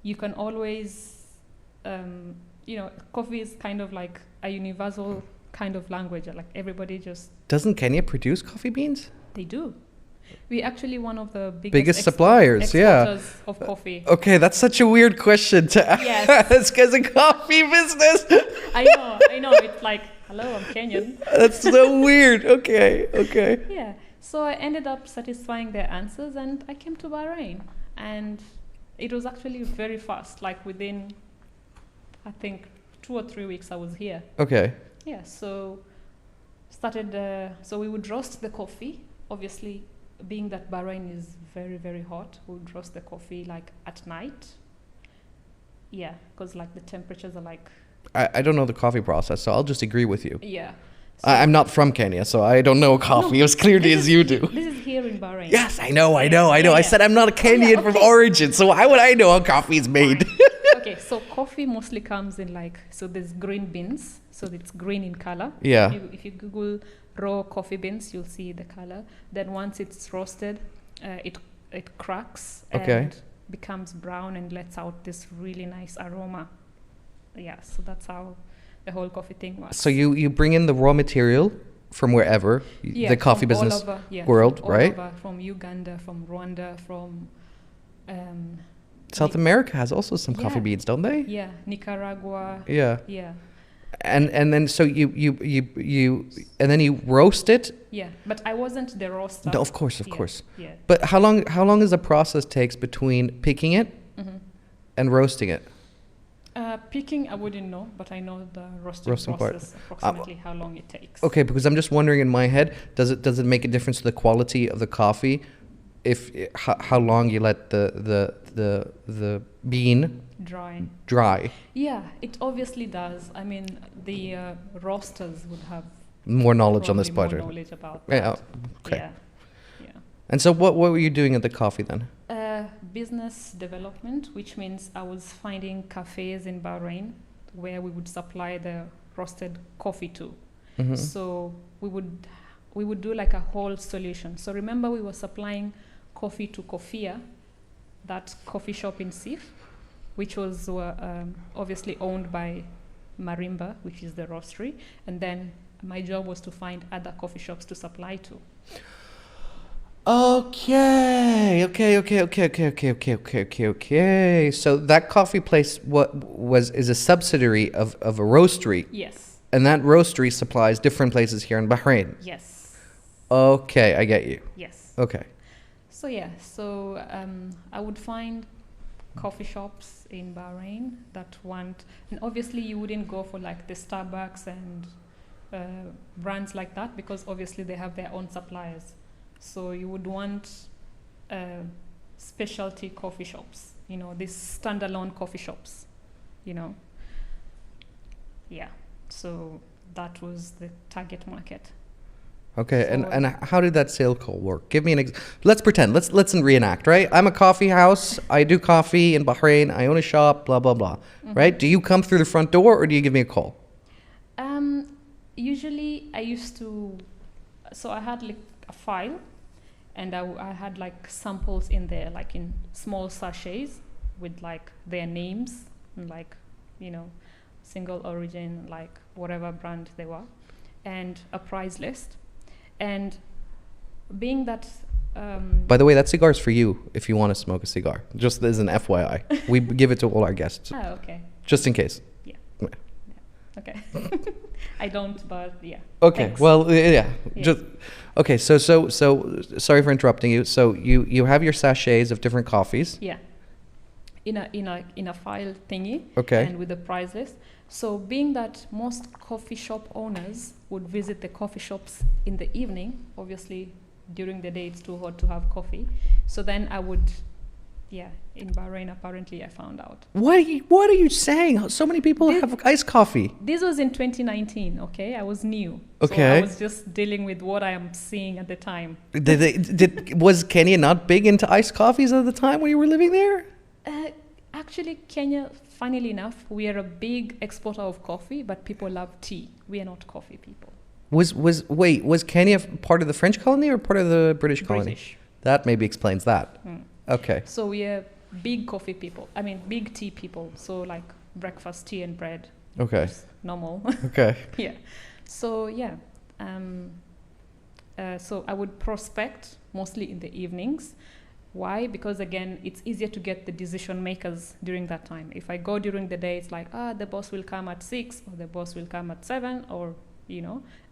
you can always, coffee is kind of like a universal kind of language. Like everybody just. Doesn't Kenya produce coffee beans? They do. We actually one of the biggest suppliers, exporters of coffee. Okay, that's such a weird question to ask as a coffee business. I know. It's like, hello, I'm Kenyan. That's so weird. Okay. Yeah. So I ended up satisfying their answers, and I came to Bahrain. And it was actually very fast. Like within, I think, 2 or 3 weeks, I was here. Okay. Yeah. So started. So we would roast the coffee, obviously. Being that Bahrain is very, very hot, we would roast the coffee like at night. Yeah, because like the temperatures are like. I don't know the coffee process, so I'll just agree with you. Yeah. So I'm not from Kenya, so I don't know coffee as clearly as you do. This is here in Bahrain. Yes, I know. Yeah. I said I'm not a Kenyan from origin, so why would I know how coffee is made? Okay, so coffee mostly comes in so there's green beans, so it's green in color. Yeah. If you Google raw coffee beans, you'll see the color. Then once it's roasted, it cracks and becomes brown and lets out this really nice aroma. Yeah, so that's how the whole coffee thing works. So you bring in the raw material from wherever, the coffee business world, right? All over, from Uganda, from Rwanda, from South America has also some coffee beans, don't they? Yeah, Nicaragua. Yeah. Yeah. And then so you and then you roast it. Yeah, but I wasn't the roaster. No, of course. Yeah. But how long is the process takes between picking it and roasting it? Picking, I wouldn't know, but I know the roasting process, part. approximately how long it takes. Okay, because I'm just wondering in my head, does it make a difference to the quality of the coffee if how long you let the bean dry? Yeah, it obviously does. I mean, the roasters would have more knowledge on this more part. Knowledge about that. Yeah. Okay. Yeah. And so what were you doing at the coffee then? Business development, which means I was finding cafes in Bahrain where we would supply the roasted coffee to. Mm-hmm. So we would do like a whole solution. So remember, we were supplying coffee to Kofia, that coffee shop in Sif, which was obviously owned by Marimba, which is the roastery, and then my job was to find other coffee shops to supply to. Okay. So that coffee place is a subsidiary of a roastery. Yes. And that roastery supplies different places here in Bahrain. Yes. Okay, I get you. Yes. Okay. So I would find coffee shops in Bahrain that want, and obviously you wouldn't go for like the Starbucks and brands like that, because obviously they have their own suppliers. So you would want specialty coffee shops, these standalone coffee shops, Yeah. So that was the target market. Okay, so and how did that sale call work? Give me let's pretend. Let's reenact, right? I'm a coffee house. I do coffee in Bahrain. I own a shop, blah, blah, blah. Mm-hmm. Right? Do you come through the front door or do you give me a call? Usually I used to, so I had like a file, and I had like samples in there, like in small sachets with like their names and like, single origin, like whatever brand they were, and a price list. And being that... By the way, that cigar is for you if you want to smoke a cigar. Just as an FYI. We give it to all our guests. Oh, okay. Just in case. Yeah. Okay. I don't, but yeah. Okay. Thanks. Well, yeah. Just okay. So sorry for interrupting you. So you have your sachets of different coffees. Yeah. in a file thingy, Okay. and with the price list. So being that most coffee shop owners would visit the coffee shops in the evening, obviously during the day it's too hot to have coffee. So then I would, in Bahrain apparently I found out. What are you saying? So many people have iced coffee. This was in 2019, okay? I was new. Okay. So I was just dealing with what I am seeing at the time. Was Kenya not big into iced coffees at the time when you were living there? Actually, Kenya, funnily enough, we are a big exporter of coffee, but people love tea. We are not coffee people. Was Kenya part of the French colony or part of the British colony? British. That maybe explains that. Okay. So we are big coffee people. I mean, big tea people. So like breakfast, tea and bread. Okay. Just normal. Okay. Yeah. So yeah. So I would prospect mostly in the evenings. Why? Because again, it's easier to get the decision makers during that time. If I go during the day, it's like, the boss will come at 6 or the boss will come at 7 or,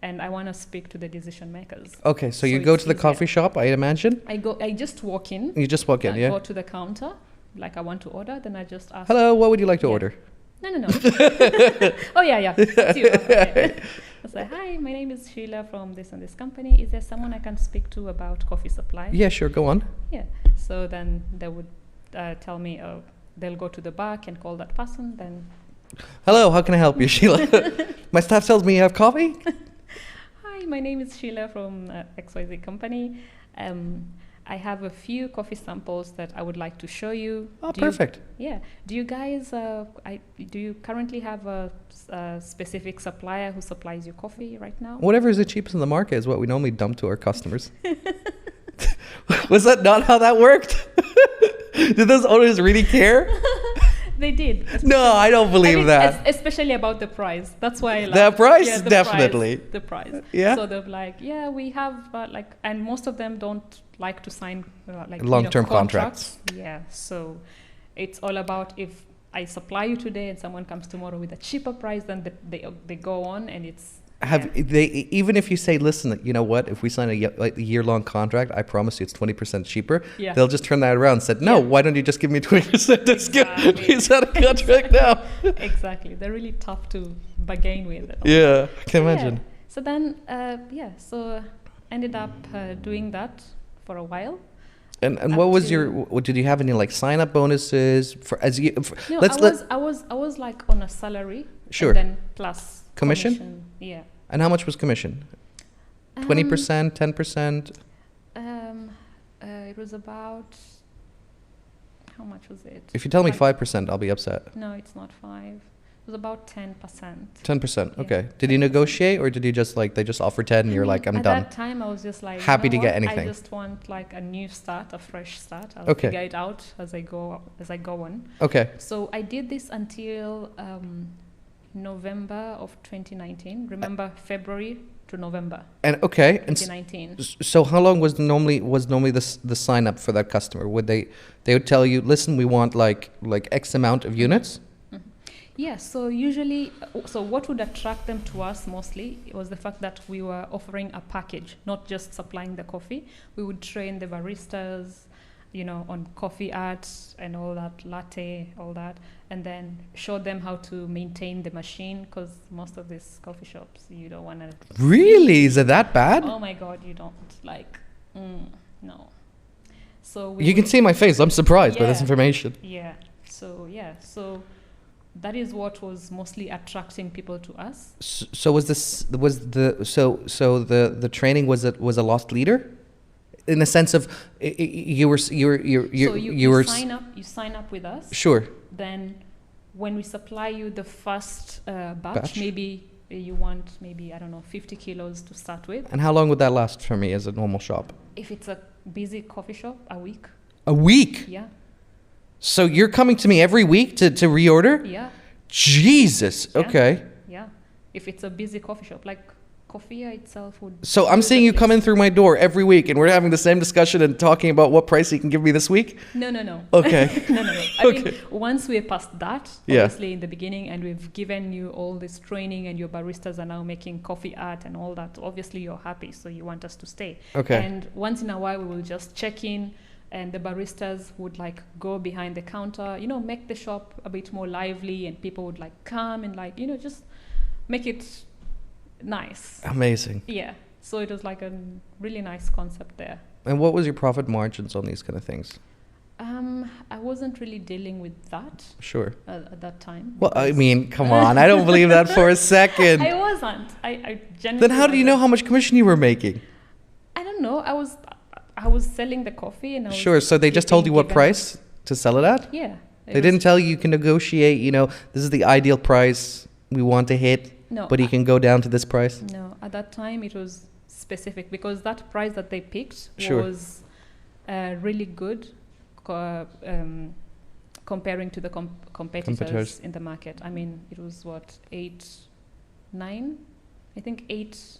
and I want to speak to the decision makers. Okay, so you go to the coffee shop, I imagine? I just walk in. You just walk in, yeah? I go to the counter, like I want to order, then I just ask. Hello, what would you like to order? No. Oh, yeah. It's you. Okay. I say, hi, my name is Sheila from this and this company. Is there someone I can speak to about coffee supply? Yeah, sure, go on. Yeah. So then they would tell me, they'll go to the back and call that person. Then. Hello, how can I help you, Sheila? My staff tells me you have coffee. Hi, my name is Sheila from XYZ company. I have a few coffee samples that I would like to show you. Oh, perfect. Do you guys, do you currently have a specific supplier who supplies you coffee right now? Whatever is the cheapest in the market is what we normally dump to our customers. Was that not how that worked? Did those owners really care? They did. No, I don't believe that. Especially about the price. That's why I like the price, yeah, the definitely. The price. Yeah. So they're like, we have and most of them don't like to sign long-term contracts. Yeah. So it's all about if I supply you today and someone comes tomorrow with a cheaper price, then they go on and it's. They even if you say, listen, you know what? If we sign a year-long contract, I promise you it's 20% cheaper. Yeah. They'll just turn that around and said, no, why don't you just give me 20% discount? Exactly. We sign a contract now. Exactly. They're really tough to bargain with. Yeah, I can imagine. Yeah. So then, so ended up doing that for a while. And what was did you have any like sign-up bonuses No, I was like on a salary. Sure. And then plus commission? Yeah. And how much was commission? 20%, 10%? It was about, how much was it? If you tell me 5%, I'll be upset. No, it's not 5. It was about 10%. 10%, Yeah, okay. Did you negotiate or did you just they just offer 10 and you're like, I'm done? At that time, I was just like, happy to get anything. I just want like a new start, a fresh start. I'll Okay. figure it out as I go on. Okay. So I did this until November of 2019. Remember, February to November. And okay, 2019. So how long was normally the sign up for that customer? Would they would tell you, listen, we want like X amount of units? Mm-hmm. Yeah. So usually, what would attract them to us mostly was the fact that we were offering a package, not just supplying the coffee. We would train the baristas, on coffee art and all that, latte, all that, and then show them how to maintain the machine, because most of these coffee shops, you don't want to. Really? Is it that bad? Oh my God, you don't no. So you can see my face. I'm surprised by this information. Yeah. So that is what was mostly attracting people to us. So the training was a lost leader? In the sense of you sign up with us. Sure. Then when we supply you the first batch, maybe you want I don't know 50 kilos to start with. And how long would that last for me as a normal shop? If it's a busy coffee shop, a week. A week? Yeah. So you're coming to me every week to reorder? Yeah. Jesus. Yeah. Okay. Yeah. If it's a busy coffee shop, like coffee itself would. So I'm seeing you come in through my door every week, and we're having the same discussion and talking about what price you can give me this week. No. Okay. No. I mean, once we're past that, obviously in the beginning, and we've given you all this training, and your baristas are now making coffee art and all that. Obviously, you're happy, so you want us to stay. Okay. And once in a while, we will just check in. and the baristas would like go behind the counter, you know, make the shop a bit more lively, and people would like come and like, you know, just make it nice. Amazing. Yeah. So it was like a really nice concept there. And what was your profit margins on these kind of things? I wasn't really dealing with that Sure. at that time. Well, I mean, come on. I don't believe that for a second. I wasn't. I genuinely. Then how do you know how much commission you were making? I don't know. I was selling the coffee, and I was Sure. So they just told you what given- price to sell it at? Yeah. They didn't tell you can negotiate, you know, this is the ideal price we want to hit, No. but you can go down to this price? No. At that time, it was specific because that price that they picked Sure. was really good. Comparing to the competitors in the market. I mean, it was what, 9? I think 8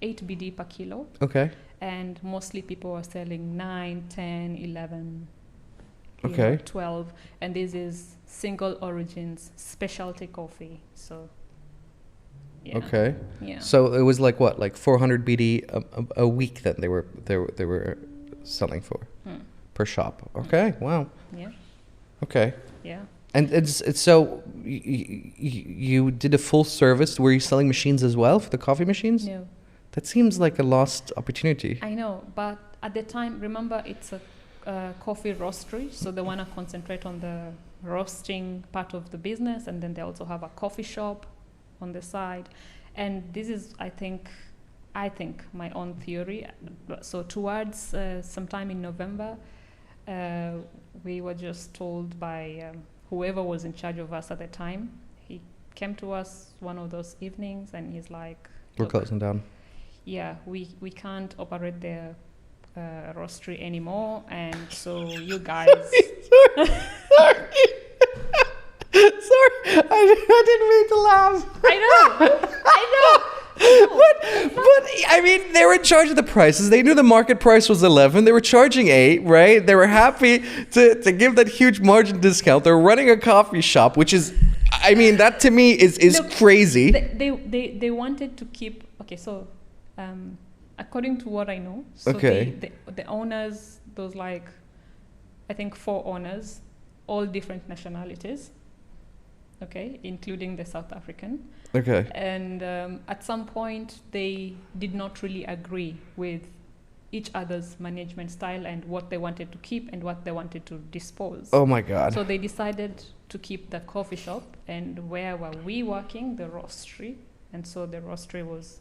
BD per kilo. Okay. And mostly people were selling 9, 10, 11, Okay. 12. And this is single origins specialty coffee. So, yeah. Okay. Yeah. So it was like what, like 400 BD a week that they were selling for per shop. Okay. Wow. Yeah. Okay. Yeah. And it's so you did a full service. Were you selling machines as well for the coffee machines? No. That seems like a lost opportunity. I know, but at the time, remember, it's a coffee roastery, so they want to concentrate on the roasting part of the business, and then they also have a coffee shop on the side. And this is, I think my own theory. So towards sometime in November, we were just told by whoever was in charge of us at the time. He came to us one of those evenings, and he's like, We're "Look, closing down. yeah, we can't operate the roastery anymore, and so you guys." Sorry, I didn't mean to laugh. I know. But I mean, they were in charge of the prices. They knew the market price was 11. They were charging 8, right? They were happy to give that huge margin discount. They're running a coffee shop, which is, I mean, that to me is Look, crazy. They wanted to keep. Okay, so according to what I know, so Okay. the owners, those like, I think 4 owners, all different nationalities. Okay, including the South African. Okay. And at some point, they did not really agree with each other's management style and what they wanted to keep and what they wanted to dispose. Oh my God. So they decided to keep the coffee shop, and where were we working? The roastery. And so the roastery was...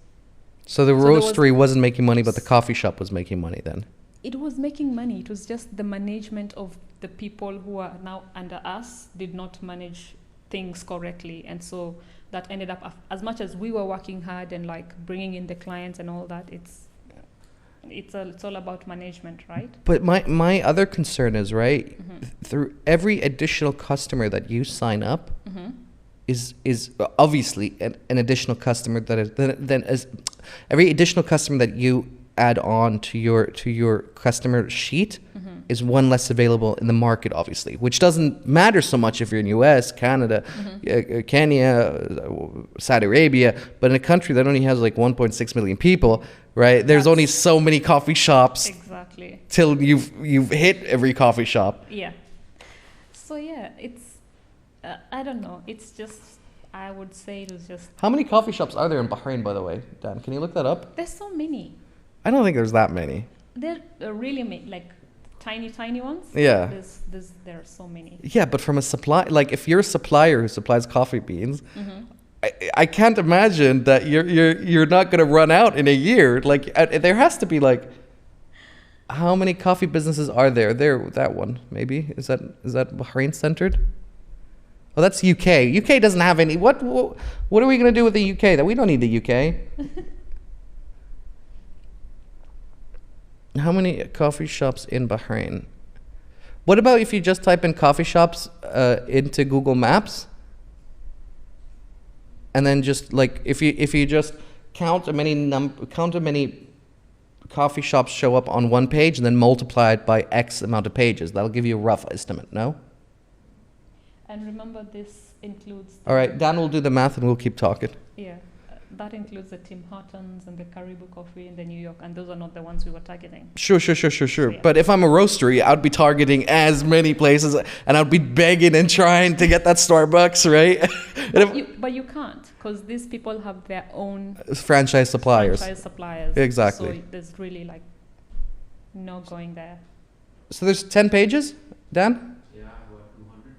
So the So there was- roastery wasn't making money, but the coffee shop was making money then. It was making money. It was just the management of the people who are now under us did not manage things correctly. And so that ended up, as much as we were working hard and like bringing in the clients and all that, it's all about management, right? But my other concern is, right, through every additional customer that you sign up is obviously an additional customer that is then as every additional customer that you add on to your customer sheet is one less available in the market, obviously, which doesn't matter so much if you're in US, Canada, Kenya, Saudi Arabia, but in a country that only has like 1.6 million people, right? There's only so many coffee shops Exactly. till you've hit every coffee shop. Yeah. So yeah, it's I don't know. It's just, I would say it was just, How many coffee shops are there in Bahrain, by the way, Dan? Can you look that up? there's so many. I don't think there's that many. They're really like tiny ones. Yeah. There are so many. Yeah, but from a supply, like if you're a supplier who supplies coffee beans, I can't imagine that you're not going to run out in a year. Like there has to be like, how many coffee businesses are there? That one maybe is that Bahrain centered? Oh, that's UK. UK doesn't have any. What are we going to do with the UK? That we don't need the UK. How many coffee shops in Bahrain? What about if you just type in coffee shops into Google Maps, and then just like if you just count how many coffee shops show up on one page, and then multiply it by X amount of pages, that'll give you a rough estimate. No? And remember, this includes. All right, Dan will do the math, and we'll keep talking. Yeah. that includes the Tim Hortons and the Caribou Coffee in the New York, and those are not the ones we were targeting. Sure. Yeah. But if I'm a roastery, I'd be targeting as many places, and I'd be begging and trying to get that Starbucks, right? But you can't, because these people have their own franchise suppliers. Exactly. So there's really like no going there. So there's 10 pages, Dan? Yeah, about 200.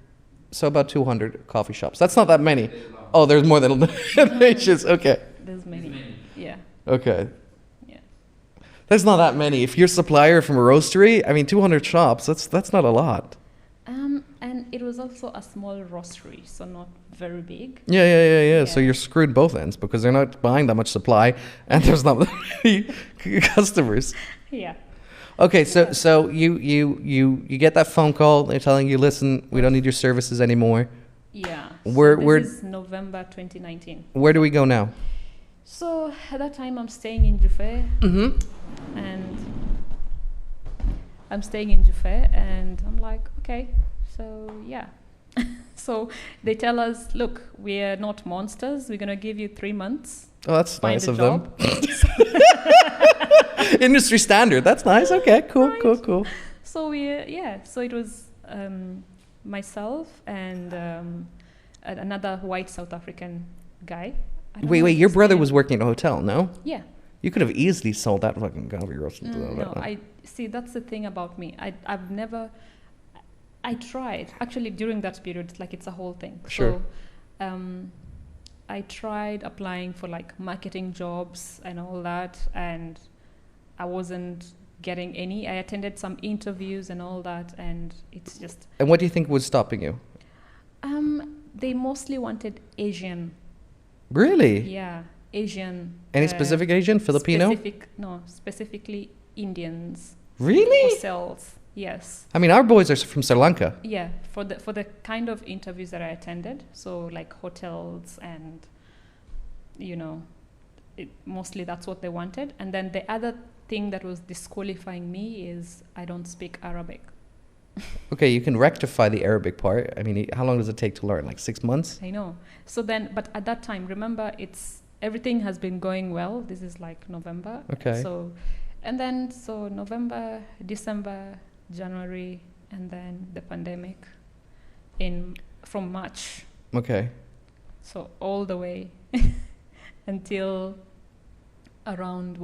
So about 200 coffee shops. That's not that many. Oh, there's more than 10 pages. Okay. There's many. Yeah. Okay. Yeah. There's not that many. If you're a supplier from a roastery, I mean, 200 shops, that's not a lot. And it was also a small roastery, so not very big. Yeah. So you're screwed both ends because they're not buying that much supply and there's not that many customers. Yeah. Okay, so you get that phone call. They're telling you, listen, we don't need your services anymore. Yeah. This is November 2019. Where do we go now? So at that time, I'm staying in Jufe. Mm-hmm. And I'm staying in Jufe, and I'm like, okay, so yeah. So they tell us, look, we're not monsters. We're gonna give you 3 months. Oh, that's find nice a of job. them. Industry standard. That's nice. Okay, cool, Right. cool. So so it was myself and another white South African guy. I don't know Wait, your his brother name. was working at a hotel, no? Yeah. You could have easily sold that fucking coffee roast. No, I see. That's the thing about me. I've never. I tried actually during that period. Like it's a whole thing. Sure. So, I tried applying for like marketing jobs and all that, and I wasn't getting any. I attended some interviews and all that, and it's just. And what do you think was stopping you? They mostly wanted Asian. Really? Yeah, Asian. Any specific Asian? Filipino? Specifically Indians. Really? Cells. Yes. I mean, our boys are from Sri Lanka. Yeah, for the kind of interviews that I attended, so like hotels and, mostly that's what they wanted. And then the other thing that was disqualifying me is I don't speak Arabic. Okay, you can rectify the Arabic part. I mean, how long does it take to learn? Like 6 months? I know. So then, but at that time, remember, everything has been going well. This is like November. Okay. So November, December, January, and then the pandemic from March. Okay. So all the way until around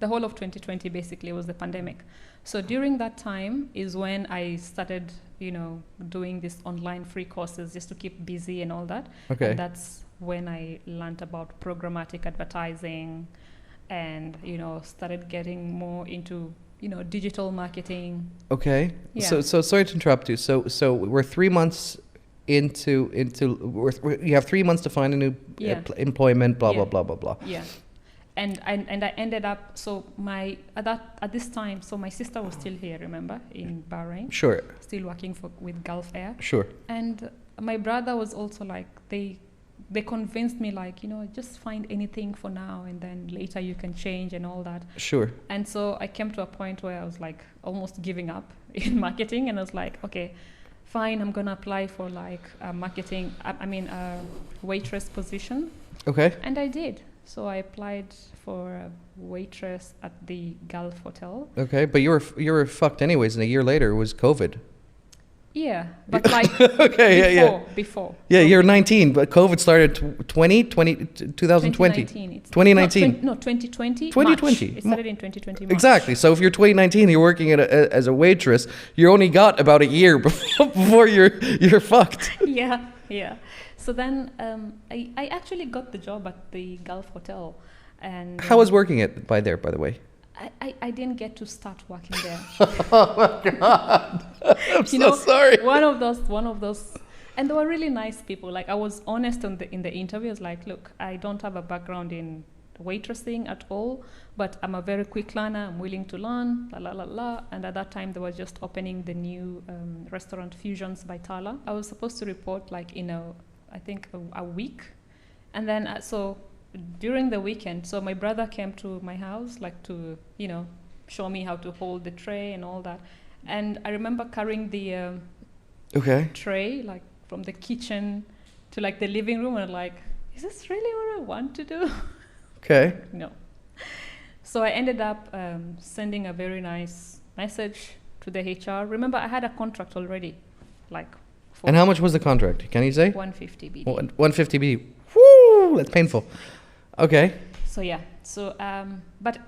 the whole of 2020 basically was the pandemic. So during that time is when I started, doing these online free courses just to keep busy and all that. Okay. And that's when I learned about programmatic advertising and, started getting more into, digital marketing. Okay. Yeah. So sorry to interrupt you. So we're 3 months into you have 3 months to find a new employment, blah, blah, blah, blah, blah. Yeah. And I ended up, so at this time, so my sister was still here, remember, in Bahrain. Sure. Still working with Gulf Air. Sure. And my brother was also like, they convinced me like, just find anything for now and then later you can change and all that. Sure. And so I came to a point where I was like almost giving up in marketing, and I was like, okay, fine, I'm going to apply for like a waitress position. Okay. And I did. So I applied for a waitress at the Gulf Hotel. Okay, but you were fucked anyways, and a year later it was COVID. Yeah, but like before. Yeah, you're 19, but COVID started 2020. 2019. 2019. No, 2020. 2020. March. It started in 2020 March. Exactly. So if you're 2019, you're working as a waitress, you only got about a year before you're fucked. Yeah. So then I actually got the job at the Gulf Hotel. And how was working by the way? I didn't get to start working there. Oh my God. I'm so sorry. One of those, and they were really nice people. Like I was honest in the interview. I was like, look, I don't have a background in waitressing at all, but I'm a very quick learner. I'm willing to learn, And at that time, they were just opening the new restaurant Fusions by Tala. I was supposed to report like in a week. And then, so during the weekend, so my brother came to my house, like to, show me how to hold the tray and all that. And I remember carrying the tray, like from the kitchen to like the living room, and like, is this really what I want to do? Okay. No. So I ended up sending a very nice message to the HR. Remember, I had a contract already, like. And how much was the contract? Can you say? 150 BD. 150 BD. Woo! That's painful. Okay. So yeah. So but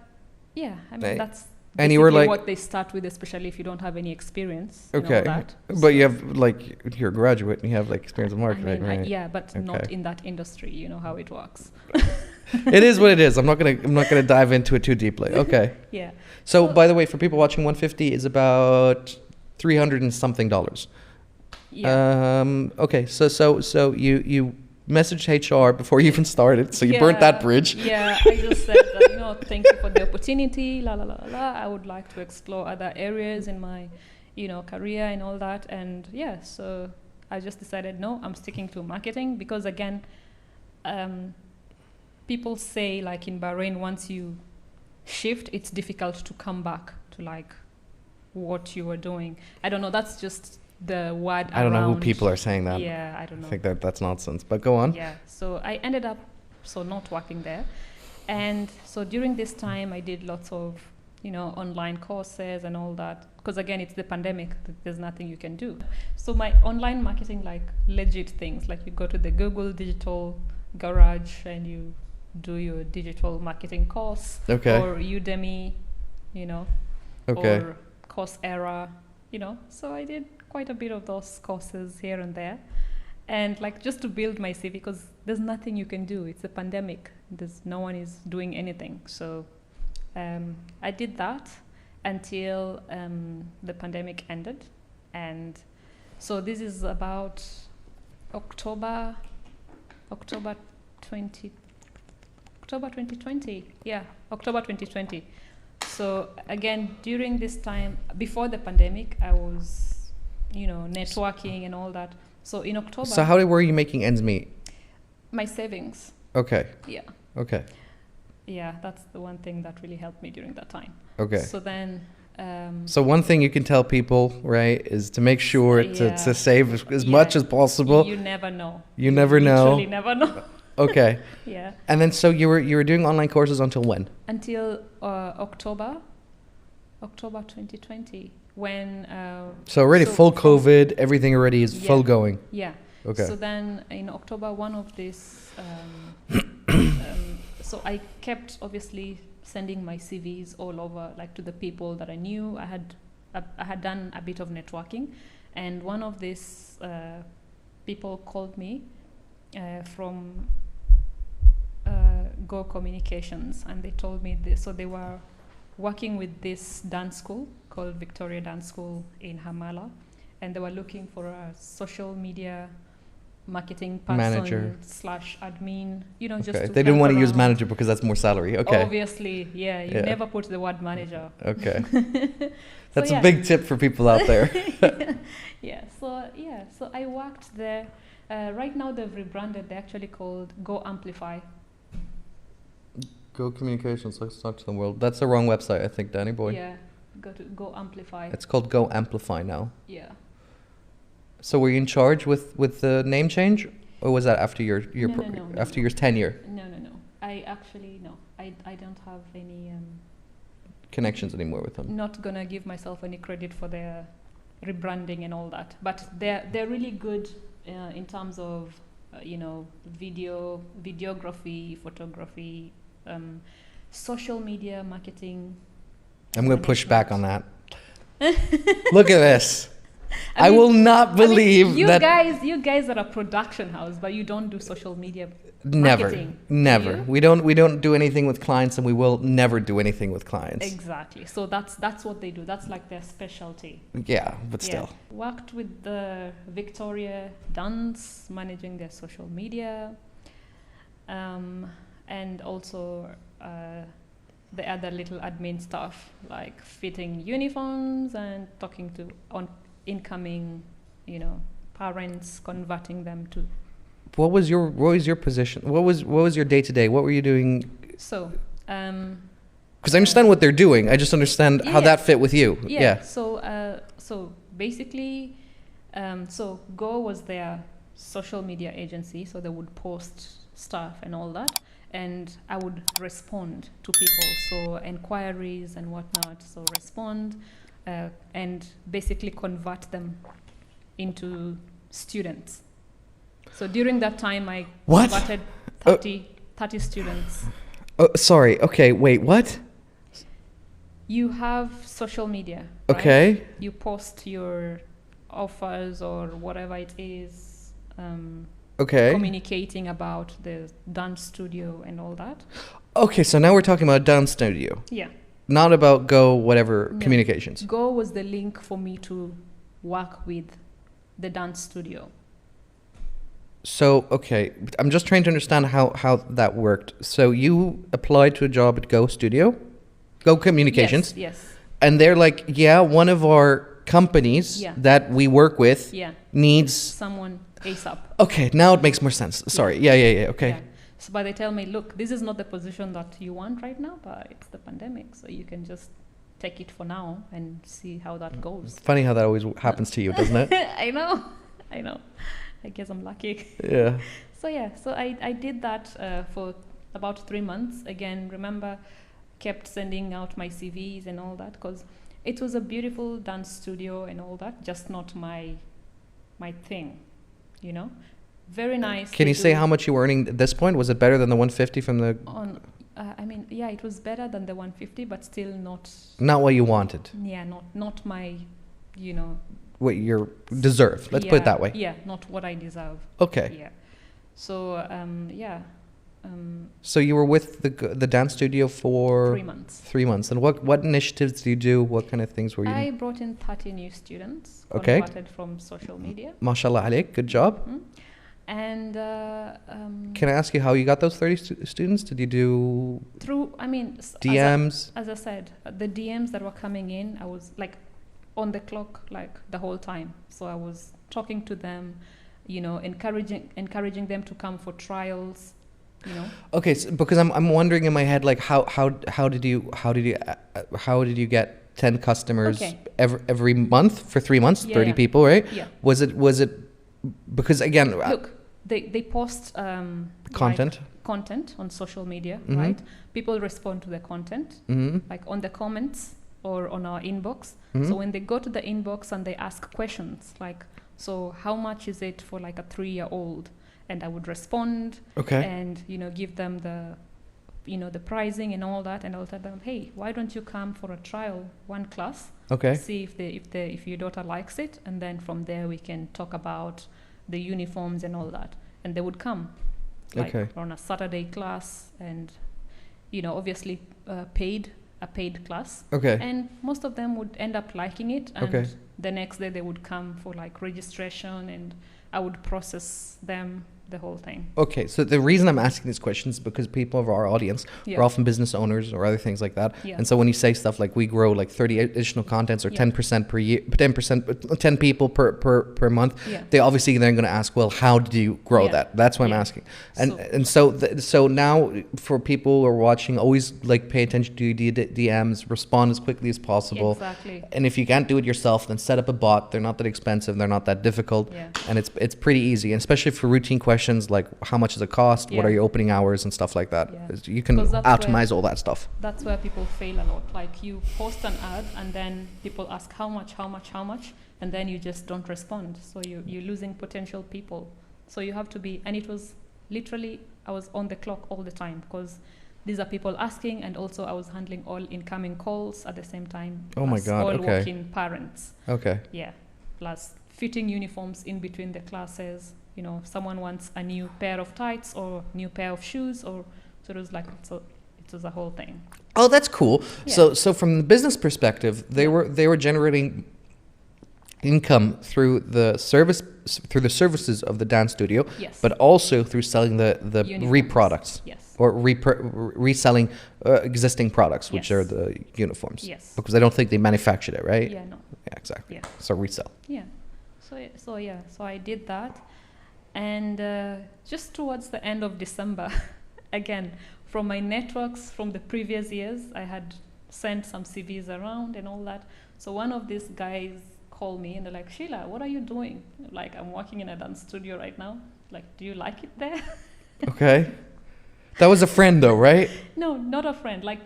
yeah, I mean that's and you were like what they start with, especially if you don't have any experience. Okay. And all that. But you have like you're a graduate and you have like experience in marketing, I mean, right? yeah, but not in that industry. You know how it works. It is what it is. I'm not gonna dive into it too deeply. Okay. Yeah. So by the way, for people watching, 150 is about $300 and something. Yeah. Okay. So you messaged HR before you even started. So you burnt that bridge. Yeah. I just said that, thank you for the opportunity. La la la la. I would like to explore other areas in my, career and all that. And yeah, so I just decided no, I'm sticking to marketing because again, people say like in Bahrain, once you shift, it's difficult to come back to like what you were doing. I don't know. That's just the word. I don't know who people are saying that. Yeah, I don't know. I think that's nonsense. But go on. Yeah. So I ended up not working there, and so during this time I did lots of online courses and all that because again it's the pandemic. There's nothing you can do. So my online marketing like legit things like you go to the Google Digital Garage and you do your digital marketing course. Okay. Or Udemy, Okay. or Coursera, So I did quite a bit of those courses here and there. And like just to build my CV because there's nothing you can do. It's a pandemic. No one is doing anything. So I did that until the pandemic ended. And so this is about October 2020. Yeah, October 2020. So again, during this time, before the pandemic, I was, networking and all that. So in October. So how were you making ends meet? My savings. Okay. Yeah. Okay. Yeah, that's the one thing that really helped me during that time. Okay. So then. So one thing you can tell people, right, is to make sure to save as much as possible. You never know. You never know. Literally never know. Okay. Yeah. And then so you were doing online courses until when? Until October 2020 when. So already full COVID, everything already is full going. Yeah. Okay. So then in October, one of these. So I kept obviously sending my CVs all over, like to the people that I knew. I had done a bit of networking, and one of these people called me from Go Communications, and they told me this. So they were working with this dance school called Victoria Dance School in Hamala, and they were looking for a social media marketing person manager / admin, just okay. to They didn't want to use around. manager because that's more salary. Okay. Obviously, yeah. You never put the word manager. Okay. That's a big tip for people out there. So I worked there. Right now they've rebranded. They're actually called Go Amplify. Go Communications, let's talk to the world. That's the wrong website, I think, Danny boy. Yeah, Go Amplify. It's called Go Amplify now. Yeah. So were you in charge with the name change, or was that after your No. your tenure? No. I actually no. I don't have any connections anymore with them. Not gonna give myself any credit for their rebranding and all that, but they're really good in terms of videography, photography, social media marketing. I'm going to push back on that. Look at this. I will not believe that. You guys are a production house, but you don't do social media marketing. Never. We don't do anything with clients, and we will never do anything with clients. Exactly. So that's what they do. That's like their specialty. Yeah, but still. Worked with the Victoria Dance, managing their social media, and also the other little admin stuff like fitting uniforms and talking to incoming, parents, converting them to. What was your position? What was your day to day? What were you doing? So, because I understand what they're doing. I just understand how that fit with you. Yeah. So basically, so Go was their social media agency. So they would post stuff and all that. And I would respond to people, so inquiries and whatnot. So respond and basically convert them into students. So during that time, I What? converted 30 students. Oh, sorry. Okay, wait, what? You have social media, right? Okay. You post your offers or whatever it is, Okay. communicating about the dance studio and all that. Okay, so now we're talking about dance studio, Yeah. not about Go whatever No. communications. Go was the link for me to work with the dance studio. So, okay, I'm just trying to understand how that worked. So you applied to a job at Go Studio, Go Communications, Yes. and they're like, yeah, one of our companies Yeah. that we work with Yeah. needs. Someone ASAP. Okay, now it makes more sense. Sorry. Yeah. Okay. Yeah. So, but they tell me, look, this is not the position that you want right now, but it's the pandemic, so you can just take it for now and see how that goes. Funny how that always happens to you, doesn't it? I know. I guess I'm lucky. Yeah. So yeah, so I did that for about 3 months. Again, remember, kept sending out my CVs and all that, because it was a beautiful dance studio and all that, just not my thing, you know. Very nice. Can you say how much you were earning at this point? Was it better than the 150 from the? Yeah, it was better than the 150, but still not. Not what you wanted. Yeah, not my, you know. What you deserve. Let's put it that way. Yeah, not what I deserve. Okay. Yeah. So yeah. So you were with the dance studio for 3 months. 3 months. And what initiatives do you do? What kind of things were you? I brought in 30 new students, Okay. converted from social media. Mashallah alaik, good job. Mhm. And Can I ask you how you got those 30 students? Did you do through, DMs? as I said, the DMs that were coming in, I was like on the clock like the whole time. So I was talking to them, you know, encouraging them to come for trials, you know. Okay, so because I'm wondering in my head, like how did you get 10 customers Okay. every month for 3 months? Yeah, 30 yeah. people, right? Yeah. Was it because again, Look, they post content. like content on social media, Mhm. right? People respond to the content, Mm-hmm. like on the comments or on our inbox. Mhm. So when they go to the inbox and they ask questions like, so how much is it for like a 3-year-old? And I would respond Okay. and, you know, give them the pricing and all that. And I'll tell them, hey, why don't you come for a trial, one class, Okay. see if your daughter likes it. And then from there we can talk about the uniforms and all that. And they would come like Okay. on a Saturday class and, you know, obviously a paid class. Okay. And most of them would end up liking it. And Okay. the next day they would come for like registration and I would process them, the whole thing. Okay, so the reason I'm asking these questions is because people of our audience Yeah. are often business owners or other things like that. Yeah. And so when you say stuff like we grow like 30 additional contents or Yeah. 10% per year, 10%, 10 people per month, Yeah. they obviously then going to ask, well, how did you grow Yeah. that? That's what I'm Yeah. asking. And so now for people who are watching, always like pay attention to your DMs, respond as quickly as possible. Exactly. And if you can't do it yourself, then set up a bot. They're not that expensive. They're not that difficult. Yeah. And it's pretty easy, and especially for routine questions like how much does it cost, what Yeah. are your opening hours and stuff like that. Yeah. You can 'Cause that's optimize all that stuff. That's where people fail a lot. Like you post an ad and then people ask how much, and then you just don't respond. So you're losing potential people. So you have to be, and it was literally, I was on the clock all the time because these are people asking, and also I was handling all incoming calls at the same time. Oh my plus God, all okay. working parents. Okay. Yeah. Plus fitting uniforms in between the classes. You know, if someone wants a new pair of tights or new pair of shoes, or so it was like it was a whole thing. Oh, that's cool. Yeah. So from the business perspective, they were generating income through the services of the dance studio, Yes. but also through selling the Uniforms. reproducts. Yes. Or reselling existing products, which Yes. are the uniforms. Yes. Because I don't think they manufactured it, right? Yeah. No. Yeah, exactly. Yeah. So resell. Yeah. So I did that, and just towards the end of December, again from my networks from the previous years, I had sent some CVs around and all that. So one of these guys called me and they're like, Sheila, what are you doing? Like, I'm working in a dance studio right now. Like, do you like it there? Okay. That was a friend though, right? No, not a friend. Like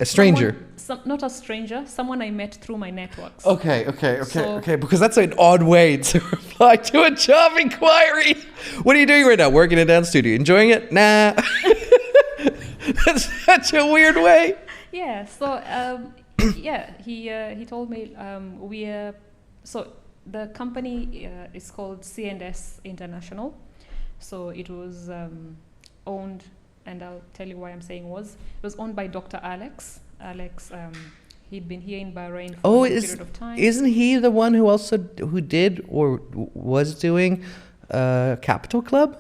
A stranger. Not a stranger. Someone I met through my networks. Okay. So- Because that's an odd way to reply to a job inquiry. What are you doing right now? Working in a dance studio. Enjoying it? Nah. That's such a weird way. Yeah. So yeah, he told me so the company is called C&S International. So it was owned, and I'll tell you why I'm saying was. It was owned by Dr. Alex. He'd been here in Bahrain for a period of time. Isn't he the one who did or was doing Capital Club?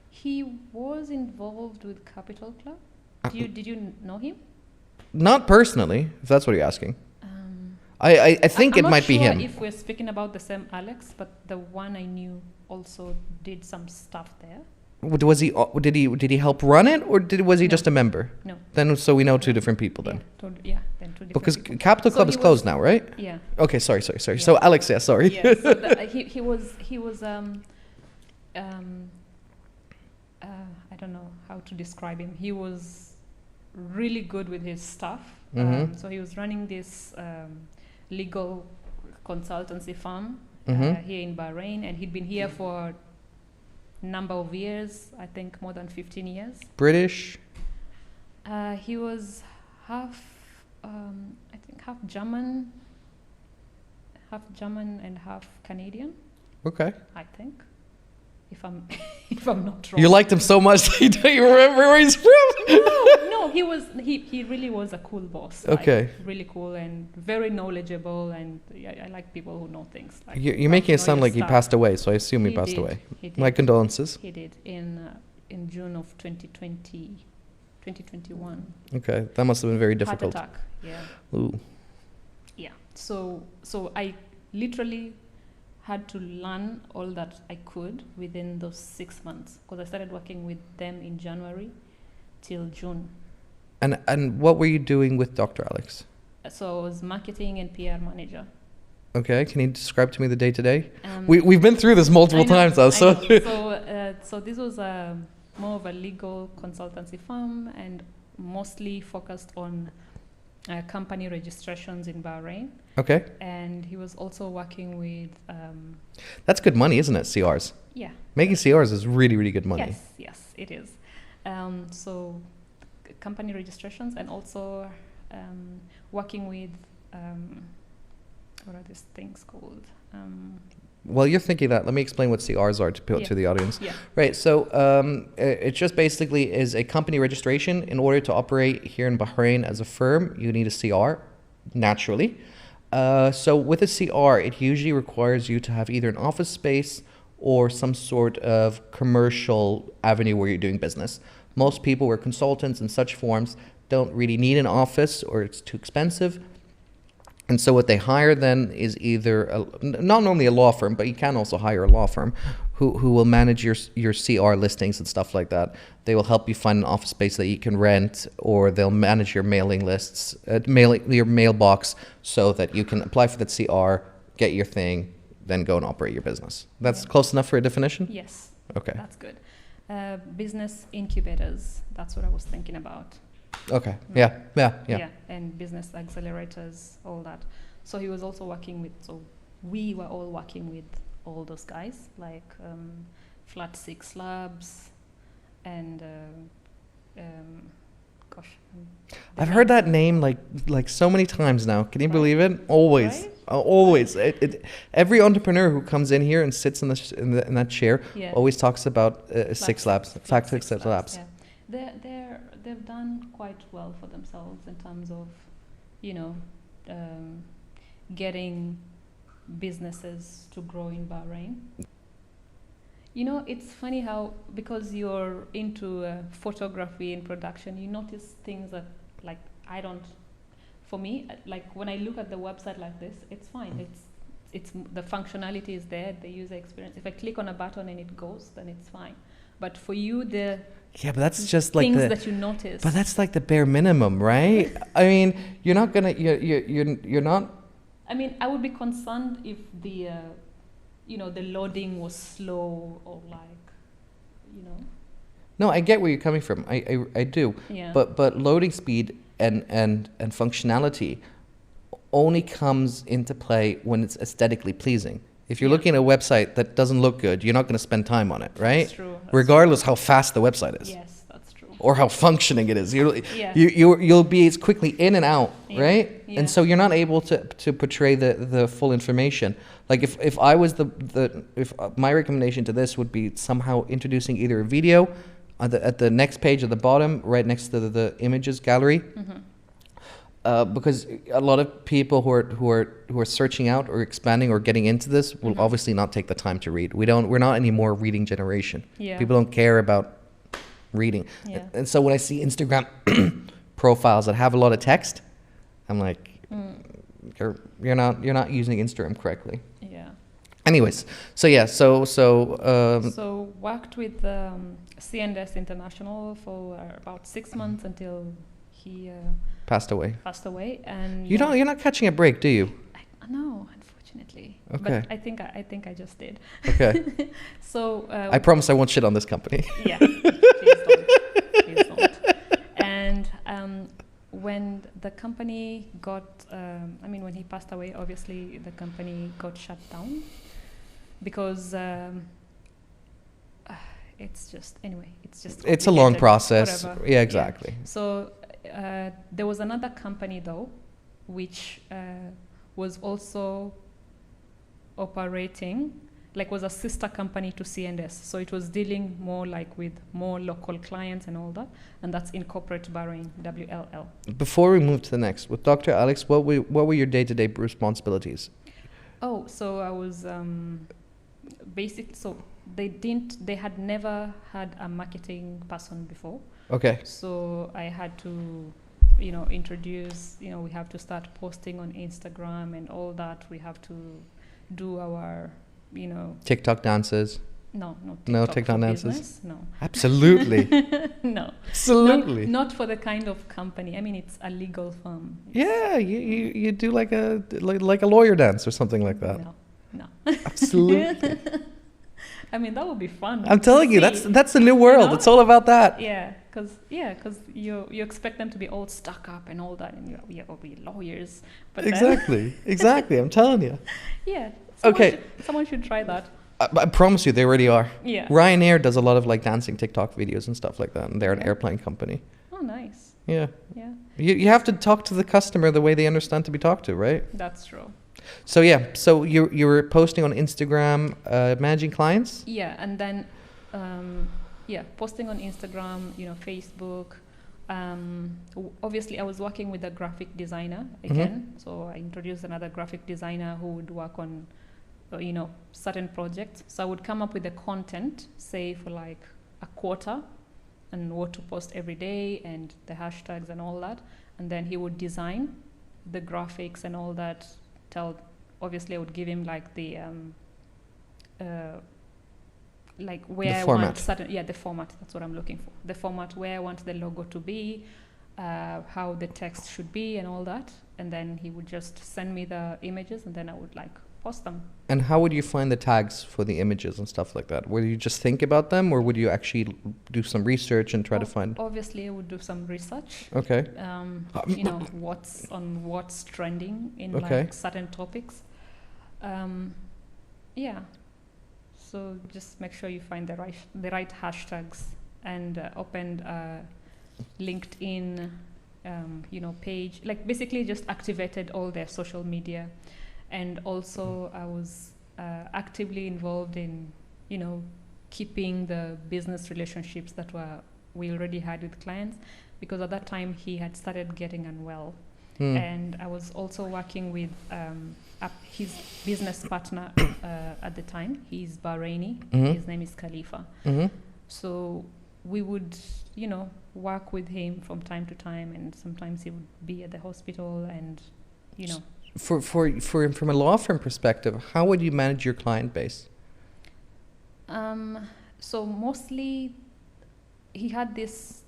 He was involved with Capital Club. Did you know him? Not personally, if that's what you're asking. I think it might be him. I'm not sure if we're speaking about the same Alex, but the one I knew also did some stuff there. Was he? Did he help run it, or was he No. just a member? No. Then so we know two different people then. Then two different Because people. Capital So Club he is closed was- now, right? Yeah. Okay, sorry. Yeah. So Alex, yeah, sorry. Yeah. So he was I don't know how to describe him. He was really good with his stuff. Mhm. So he was running this legal consultancy firm Mhm. here in Bahrain, and he'd been here for a number of years. I think more than 15 years. British. He was half German and half Canadian. Okay. I think, if I'm not wrong. You liked him so much that you don't even remember where he's from. No, he really was a cool boss. Okay. Really cool and very knowledgeable, and I like people who know things. Like You're making it know sound your like he stuff. passed away, so I assume he He passed did. away. He did. My condolences. He did in June of 2021. Okay, that must have been very difficult. Heart attack. Yeah. Ooh. Yeah. So I literally had to learn all that I could within those 6 months, because I started working with them in January till June. And what were you doing with Dr. Alex? So I was marketing and PR manager. Okay, can you describe to me the day to day? Um, We've been through this multiple I know, times now, I so know. So this was more of a legal consultancy firm, and mostly focused on company registrations in Bahrain. okay, And he was also working with that's good money, isn't it? CRs. yeah. Making CRs is really good money. Yes, it is. So company registrations, and also working with what are these things called? While you're thinking that, let me explain what CRs are to Yeah. the audience. Yeah. Right, so it just basically is a company registration. In order to operate here in Bahrain as a firm, you need a CR, naturally. So with a CR, it usually requires you to have either an office space or some sort of commercial avenue where you're doing business. Most people who are consultants in such forms don't really need an office, or it's too expensive. And so what they hire then is either not normally a law firm, but you can also hire a law firm who will manage your CR listings and stuff like that. They will help you find an office space that you can rent, or they'll manage your mailing lists, your mailbox, so that you can apply for that CR, get your thing, then go and operate your business. That's close enough for a definition? Yes. Okay. That's good. Business incubators. That's what I was thinking about. Okay. Yeah. And business accelerators, all that. So he was also working with. So we were all working with all those guys, like Flat Six Labs, and I've heard that name like so many times now. Can you believe it? Always, Right? always. Every entrepreneur who comes in here and sits in that chair Yeah. always talks about Six Labs, Flat Six Six Labs. Yeah. They've done quite well for themselves in terms of, getting businesses to grow in Bahrain. It's funny how, because you're into photography and production, you notice things that, like, I don't. For me, like, when I look at the website like this, it's fine. It's the functionality is there, the user experience. If I click on a button and it goes, then it's fine. But for you, Yeah, but that's just like things that you notice. But that's like the bare minimum, right? I mean, you're not gonna. You're not. I mean, I would be concerned if the loading was slow, or like, No, I get where you're coming from. I do. Yeah. But loading speed and functionality only comes into play when it's aesthetically pleasing. If you're Yeah. looking at a website that doesn't look good, you're not going to spend time on it, right? That's true. That's Regardless how fast the website is. Yes, that's true. Or how functioning it is. Yeah. You'll be as quickly in and out, Yeah. right? Yeah. And so you're not able to portray the full information. Like if I was if my recommendation to this would be somehow introducing either a video at the next page at the bottom, right next to the images gallery. Mm-hmm. Because a lot of people who are searching out or expanding or getting into this will Mm-hmm. obviously not take the time to read. We're not anymore a reading generation. Yeah. People don't care about reading. Yeah. And so when I see Instagram profiles that have a lot of text, I'm like, you're not using Instagram correctly. Yeah. Anyways, so yeah, so So worked with C&S International for about 6 months until he passed away. passed away, and You're not catching a break, do you? no, unfortunately. Okay. But I think I just did. Okay. So I promise I won't shit on this company. yeah, please don't. And when the company got, when he passed away, obviously the company got shut down because it's just It's a long complicated, process. whatever. Yeah, exactly. So there was another company though, which was also operating, like was a sister company to C&S. So it was dealing more like with more local clients and all that, and that's Incorporate Bahrain, WLL. Before we move to the next, with Dr. Alex, what were your day-to-day responsibilities? Oh, so I was so they had never had a marketing person before. Okay. So I had to, introduce, we have to start posting on Instagram and all that. We have to do our, TikTok dances. no TikTok for dances? business, no. Absolutely. No. Absolutely. Not for the kind of company. I mean, it's a legal firm. Yeah, you do like a lawyer dance or something like that. No. Absolutely. I mean, that would be fun. I'm to telling you, see. that's the new world. It's all about that. Yeah, because you expect them to be all stuck up and all that, and we lawyers. But Exactly. I'm telling you. Yeah. Okay. Someone should try that. I promise you, they already are. Yeah. Ryanair does a lot of like dancing TikTok videos and stuff like that, and they're an Yeah. airplane company. Oh, nice. Yeah. Yeah, You have to talk to the customer the way they understand to be talked to, right? that's true. So yeah, so you were posting on Instagram, managing clients. Yeah, and then posting on Instagram, Facebook. Obviously, I was working with a graphic designer again, so I introduced another graphic designer who would work on, certain projects. So I would come up with the content, say for like a quarter, and what to post every day, and the hashtags and all that, and then he would design the graphics and all that. Obviously, I would give him like the like where The I format. want certain, the format, that's what I'm looking for. The format where I want the logo to be, how the text should be and all that. And then he would just send me the images and then I would like post them. And how would you find the tags for the images and stuff like that? Would you just think about them, or would you actually do some research and try to find? Obviously, I would do some research. Okay. What's trending in Okay. like certain topics. Yeah. So just make sure you find the right hashtags and open LinkedIn, page. Like basically just activated all their social media, and also I was actively involved in, keeping the business relationships that we already had with clients, because at that time he had started getting unwell. And I was also working with his business partner at the time. He's Bahraini. His name is Khalifa. So we would, work with him from time to time, and sometimes he would be at the hospital, and, From a law firm perspective, how would you manage your client base? So mostly he had this.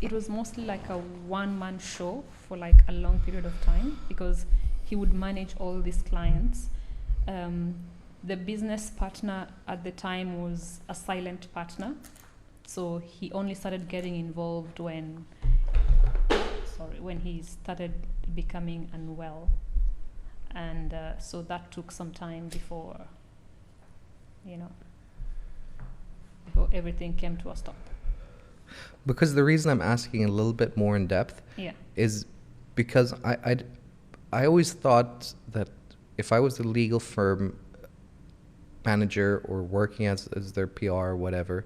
It was mostly like a one-man show for like a long period of time, because he would manage all these clients. the business partner at the time was a silent partner. So he only started getting involved when he started becoming unwell. And so that took some time before everything came to a stop. Because the reason I'm asking a little bit more in depth is because I always thought that if I was a legal firm manager or working as their PR or whatever,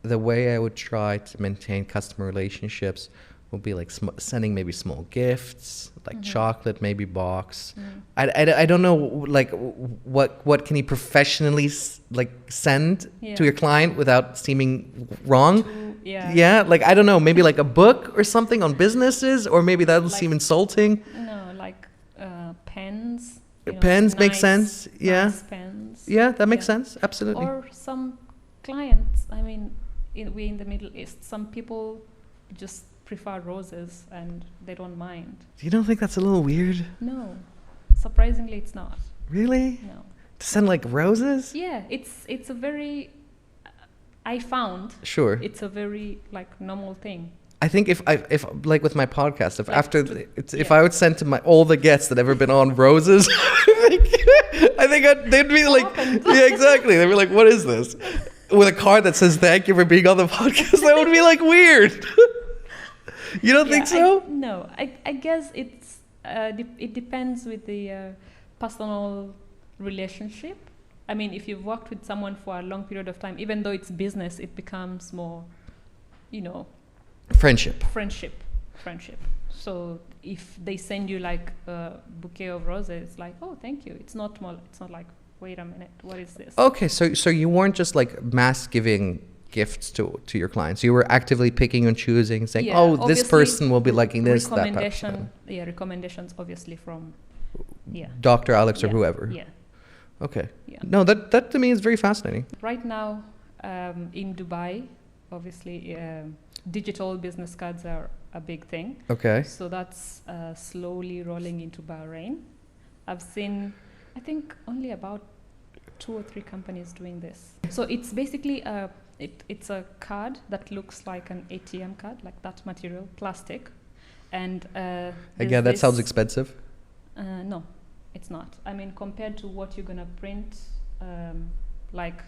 the way I would try to maintain customer relationships would be like sending maybe small gifts, like chocolate, maybe box. I don't know, like what can you professionally send to your client without seeming wrong? Like I don't know, maybe like a book or something on businesses, or maybe that'll seem insulting. No, like pens. Pens make sense. Nice pens. Yeah, that makes sense. Absolutely. Or some clients. I mean, we in the Middle East, some people just prefer roses and they don't mind. You don't think that's a little weird? No, surprisingly, it's not. Really? No. To send like roses? Yeah, it's a very. I found. Sure. It's a very like normal thing. I think if like with my podcast, if I would send to all the guests that ever been on roses, I think they'd be like, yeah, exactly. They'd be like, what is this? With a card that says thank you for being on the podcast, that would be like weird. You don't think so? No, I guess it depends with the personal relationship. I mean, if you've worked with someone for a long period of time, even though it's business, it becomes more, friendship. So if they send you like a bouquet of roses, it's like, oh, thank you. It's not like, wait a minute, what is this? Okay, so you weren't just like mass giving gifts to your clients. You were actively picking and choosing, saying, oh, this person will be liking this, that person. Yeah, recommendations obviously from Dr. Alex or whoever. Yeah. Okay. Yeah. No, that to me is very fascinating. Right now, in Dubai, obviously, digital business cards are a big thing. Okay. So that's slowly rolling into Bahrain. I've seen, I think, only about 2 or 3 companies doing this. So it's basically it's a card that looks like an ATM card, like that material, plastic. And again, that sounds expensive. No, it's not. I mean, compared to what you're gonna print, like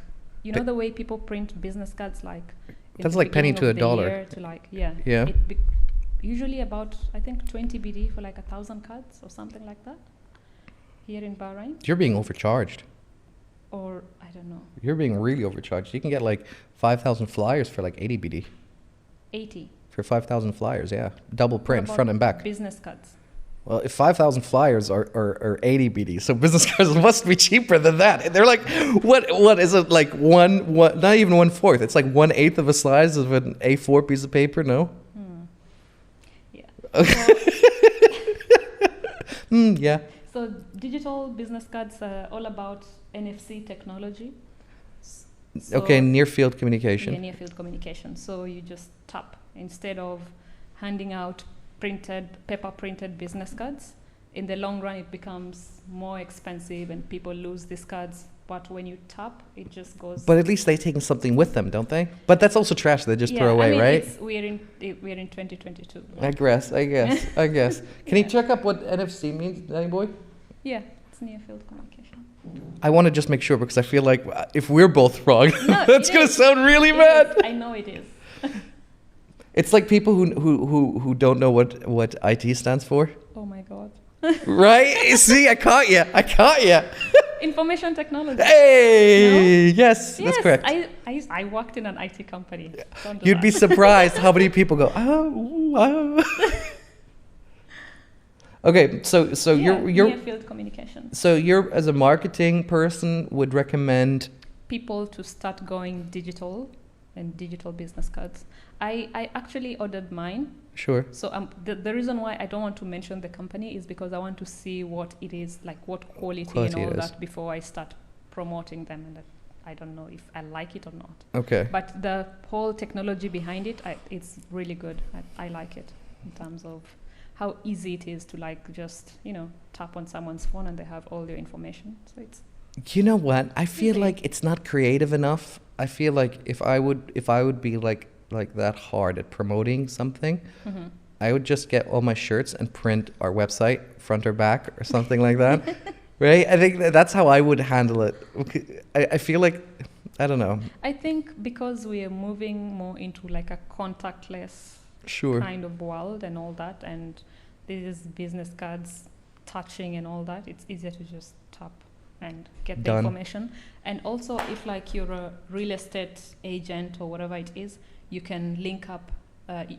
the way people print business cards, like that's like penny to a dollar. Usually about I think 20 BD for like 1,000 cards or something like that. Here in Bahrain. You're being overcharged. Or I don't know. You're being really overcharged. You can get like 5,000 flyers for like 80 BD. 80. For 5,000 flyers, yeah. Double print, front and back. Business cards. Well, if 5,000 flyers are 80 BD, so business cards must be cheaper than that. They're like, what is it, like one, not even 1/4. It's like 1/8 of a size of an A4 piece of paper, no? Yeah. Okay. Yeah. So digital business cards are all about NFC technology. Okay, near field communication. Yeah, near field communication. So you just tap instead of handing out paper printed business cards. In the long run, it becomes more expensive and people lose these cards. But when you tap, it just goes. But at least they're taking something with them, don't they? But that's also trash they just throw away, right? We're in 2022. I guess. Can you check up what NFC means, Danny boy? Yeah, it's near field communication. I want to just make sure because I feel like if we're both wrong, that's going to sound really bad. I know it is. It's like people who don't know what IT stands for. Oh my God. Right? See, I caught you. Information technology. Hey, no? Yes, that's correct. I worked in an IT company. You'd be surprised how many people go, oh. Okay, so you're near field communication. So you're, as a marketing person, would recommend people to start going digital and digital business cards. I actually ordered mine. Sure. So the reason why I don't want to mention the company is because I want to see what it is, like what quality and all that before I start promoting them, and I don't know if I like it or not. Okay. But the whole technology behind it, it's really good. I like it in terms of how easy it is to like just tap on someone's phone and they have all your information. So You know what? I feel Really? like it's not creative enough. I feel like if I would be like that hard at promoting something, Mhm. I would just get all my shirts and print our website front or back or something like that. Right? I think that's how I would handle it. I feel like I don't know. I think because we are moving more into like a contactless Sure. kind of world and all that, and these business cards touching and all that, it's easier to just tap and get the Done. information. And also, if like you're a real estate agent or whatever it is, you can link up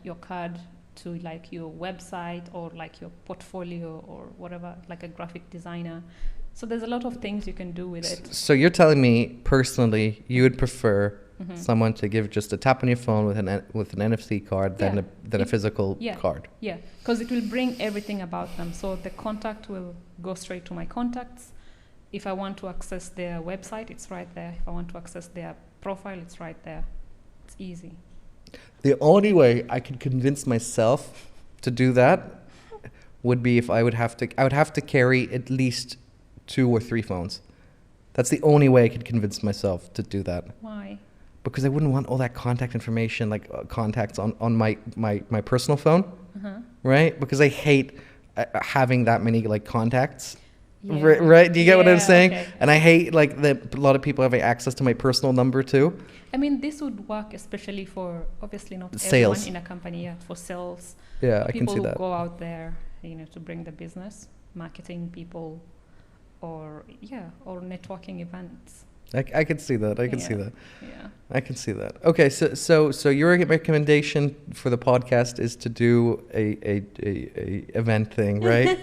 your card to like your website or like your portfolio or whatever, like a graphic designer. So there's a lot of things you can do with it. So you're telling me personally you would prefer Mhm. someone to give just a tap on your phone with an NFC card than Yeah. a physical Yeah. card. Yeah, because it will bring everything about them. So the contact will go straight to my contacts. If I want to access their website, it's right there. If I want to access their profile, it's right there. It's easy. The only way I could convince myself to do that would be if I would have to carry at least 2 or 3 phones. That's the only way I could convince myself to do that. Why? Because I wouldn't want all that contact information, like contacts on my personal phone, Uh-huh. right? Because I hate having that many like contacts. Yeah. Right? Do you get what I'm Yeah, saying? okay. And I hate like that a lot of people having access to my personal number too. I mean, this would work especially for, obviously not Sales. everyone in a company, yeah, for sales. Yeah, I can People see who that. go out there, to bring the business, marketing people, or networking events. I can see that. I can see Yeah. that. Yeah. I can see that. Okay, so your recommendation for the podcast is to do a event thing, right?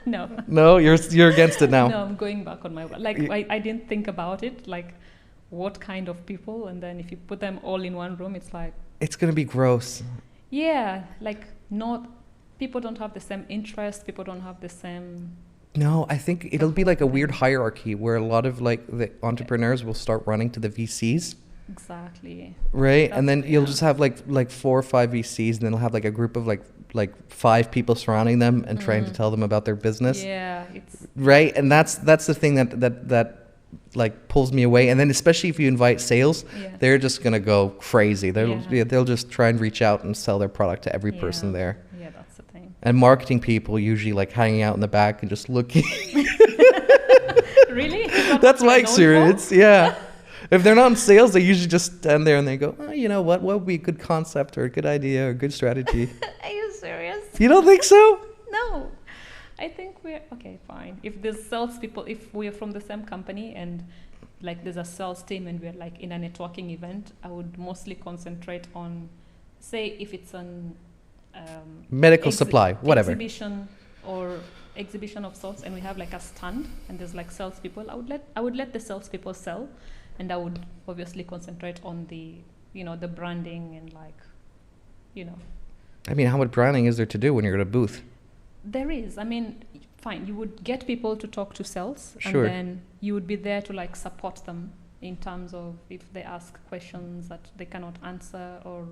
No. No, you're against it now. No, I'm going back on my word. Like, You- I didn't think about it, like what kind of people, and then if you put them all in one room, it's like, It's gonna be gross. yeah, like not, people don't have the same interests, people don't have the same, No, I think it'll be like a weird hierarchy where a lot of like the entrepreneurs will start running to the VCs, exactly. right? And then That's- you'll yeah. just have like 4 or 5 VCs, and then they'll have like a group of like 5 people surrounding them and trying to tell them about their business, Yeah, it's, right? And that's the thing that like pulls me away. And then especially if you invite sales, yeah. they're just gonna go crazy. Yeah. They'll just try and reach out and sell their product to every person Yeah. there. Yeah, that's the thing. And marketing people usually like hanging out in the back and just looking. Really? That's my known for? experience. Yeah. If they're not in sales, they usually just stand there and they go, oh, you know what would be a good concept or a good idea or a good strategy. Are you serious? You don't think so? No. I think we're okay, fine. If there's salespeople, if we're from the same company and like there's a sales team and we're like in a networking event, I would mostly concentrate on, say, if it's an Medical supply, whatever. exhibition of sorts, and we have like a stand and there's like salespeople. I would let the salespeople sell, and I would obviously concentrate on the the branding and like I mean, how much branding is there to do when you're at a booth? There is. I mean, fine. You would get people to talk to sales, Sure. and then you would be there to like support them in terms of if they ask questions that they cannot answer, or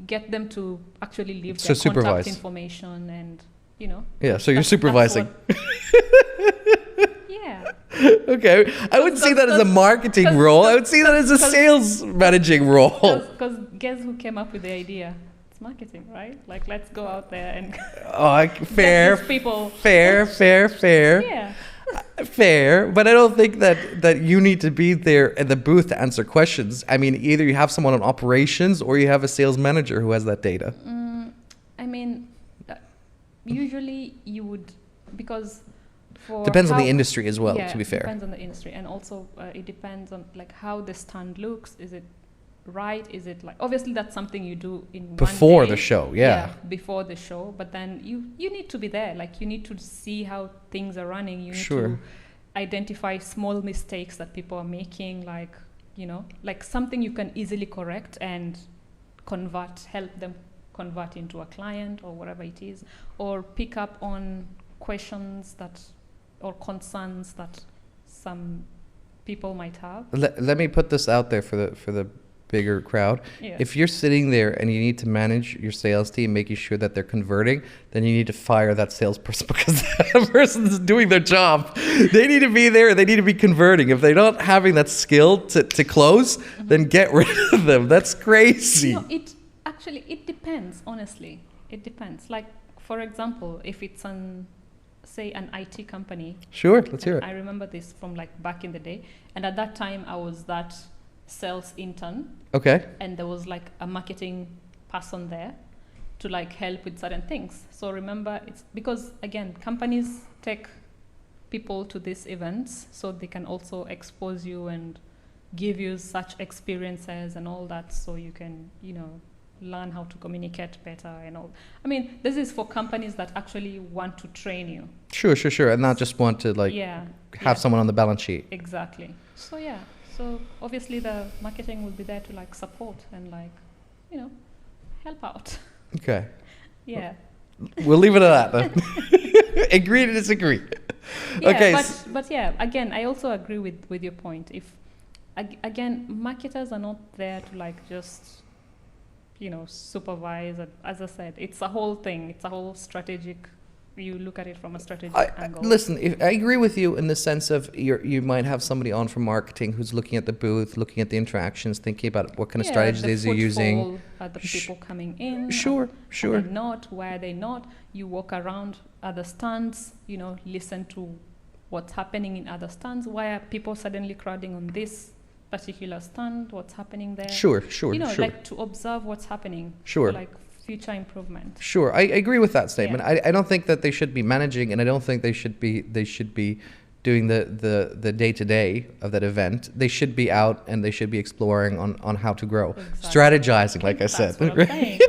get them to actually leave So their supervise. contact information, and Yeah, so you're that's supervising. yeah. Okay. I wouldn't see that as a marketing role. I would see that as a sales managing role. Because guess who came up with the idea? It's marketing, right? Like, let's go out there and Oh, fair, get these people. fair. Yeah. Fair, but I don't think that you need to be there at the booth to answer questions. I mean, either you have someone on operations or you have a sales manager who has that data. I mean, usually you would, because for Depends on how- the industry as well, yeah, to be fair. depends on the industry, and also it depends on like how the stand looks. Is it right? Is it like, obviously that's something you do in Before one day. the show, yeah. Before the show, but then you need to be there. Like, you need to see how things are running. You need Sure. to identify small mistakes that people are making, like like something you can easily correct and help them convert into a client or whatever it is, or pick up on questions or concerns that some people might have. Let me put this out there for the bigger crowd. Yeah. If you're sitting there and you need to manage your sales team, making sure that they're converting, then you need to fire that salesperson because that person's doing their job. They need to be there. They need to be converting. If they're not having that skill to close, then get rid of them. That's crazy. No, it depends, honestly. It depends. Like, for example, if it's say an IT company. Sure, let's hear it. I remember this from like back in the day. And at that time, I was that sales intern. Okay. And there was like a marketing person there to like help with certain things. So remember, it's because, again, companies take people to these events so they can also expose you and give you such experiences and all that so you can, learn how to communicate better and all. I mean, this is for companies that actually want to train you. Sure. And not just want to have someone on the balance sheet. Exactly. So so obviously the marketing will be there to like support and help out. Okay. Yeah. We'll leave it at that then. Agree to disagree. Yeah, okay. But yeah, again, I also agree with your point. If again, marketers are not there to like just supervise. As I said, it's a whole thing. It's a whole strategic. You look at it from a strategic angle. Listen, I agree with you in the sense of you might have somebody on from marketing who's looking at the booth, looking at the interactions, thinking about what kind of strategies they're using. Are the people coming in? Sure. Are they not? Why are they not? You walk around other stands, listen to what's happening in other stands. Why are people suddenly crowding on this particular stand? What's happening there? Sure. Like to observe what's happening. Sure. For, like future improvement. Sure, I agree with that statement. Yeah. I don't think that they should be managing, and I don't think they should be doing the day-to-day of that event. They should be out and they should be exploring on how to grow. Exactly. Strategizing, like I said. What I'm saying.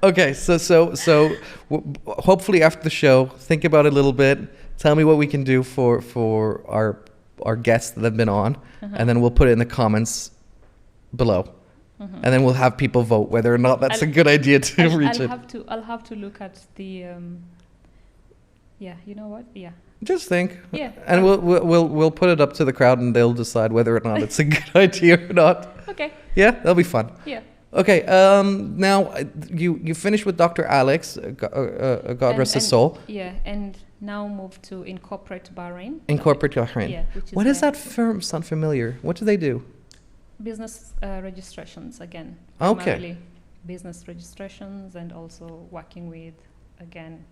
Okay, so hopefully after the show, think about it a little bit. Tell me what we can do for our guests that have been on, and then we'll put it in the comments below. And then we'll have people vote whether or not that's a good idea to reach it. I'll have to look at the. You know what? Yeah. Just think. Yeah. And we'll put it up to the crowd, and they'll decide whether or not it's a good idea or not. Okay. Yeah, that'll be fun. Yeah. Okay. Now you finished with Dr. Alex. God rest his soul. Yeah, and now move to Incorporate Bahrain. Incorporate Bahrain. Yeah. What does that firm sound familiar? What do they do? Business registrations again. Okay. Primarily business registrations and also working with, again,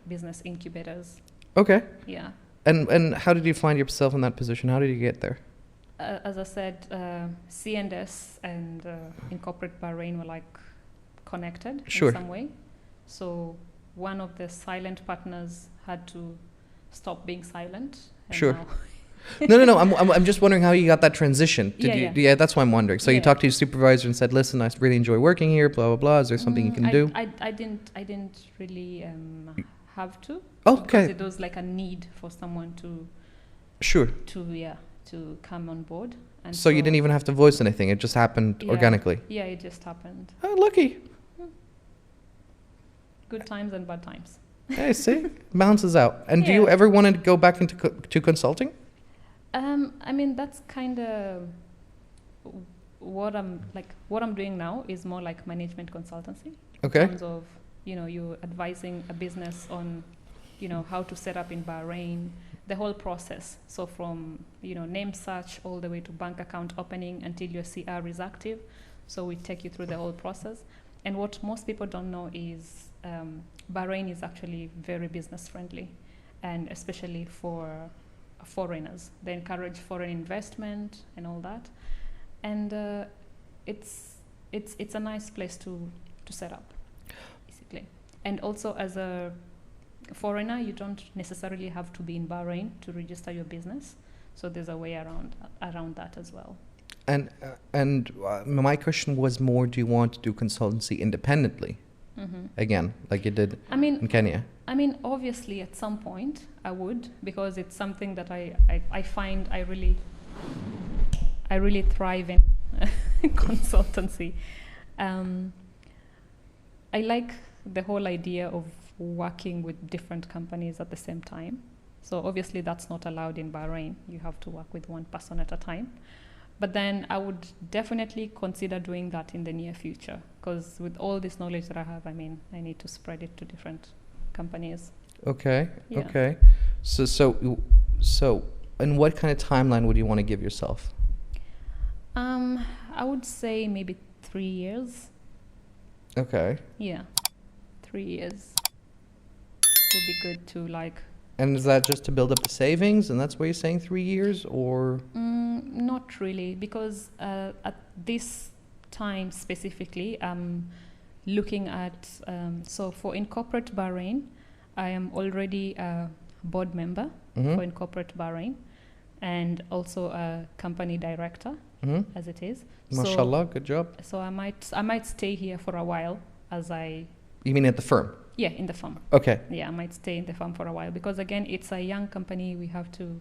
business incubators. Okay. Yeah. And how did you find yourself in that position? How did you get there? As I said, C&S and Incorporate Bahrain were like connected in some way. So one of the silent partners had to stop being silent. And sure. No. I'm just wondering how you got that transition. Yeah, that's why I'm wondering. So you talked to your supervisor and said, "Listen, I really enjoy working here. Blah blah blah. Is there something you can do?" I didn't really have to. Okay. Because it was like a need for someone to. Sure. To come on board. And so you didn't even have to voice anything. It just happened organically. Yeah, it just happened. Oh, lucky. Good times and bad times. Hey, see, balances out. And do you ever want to go back into consulting? I mean, that's kind of what I'm doing now is more like management consultancy. Okay. In terms of, you're advising a business on, how to set up in Bahrain, the whole process. So from, name search all the way to bank account opening until your CR is active. So we take you through the whole process. And what most people don't know is Bahrain is actually very business friendly, and especially for foreigners. They encourage foreign investment and all that, and it's a nice place to set up, basically. And also, as a foreigner, you don't necessarily have to be in Bahrain to register your business, so there's a way around that as well. And my question was more: do you want to do consultancy independently? Again, like you did in Kenya? I mean, obviously, at some point, I would, because it's something that I find I really thrive in consultancy. I like the whole idea of working with different companies at the same time. So obviously, that's not allowed in Bahrain. You have to work with one person at a time. But then I would definitely consider doing that in the near future, because with all this knowledge that I have, I mean, I need to spread it to different companies. Okay. Yeah. Okay. So, and what kind of timeline would you want to give yourself? I would say maybe 3 years. Okay. Yeah, 3 years would be good to like. And is that just to build up the savings, and that's why you're saying 3 years, or? Not really, because at this time specifically, I'm looking at, so for Incorporate Bahrain, I am already a board member for Incorporate Bahrain, and also a company director, as it is. Mashallah, good job. So I might stay here for a while as I. You mean at the firm? Yeah, in the firm. Okay. Yeah, I might stay in the firm for a while, because again, it's a young company. We have to,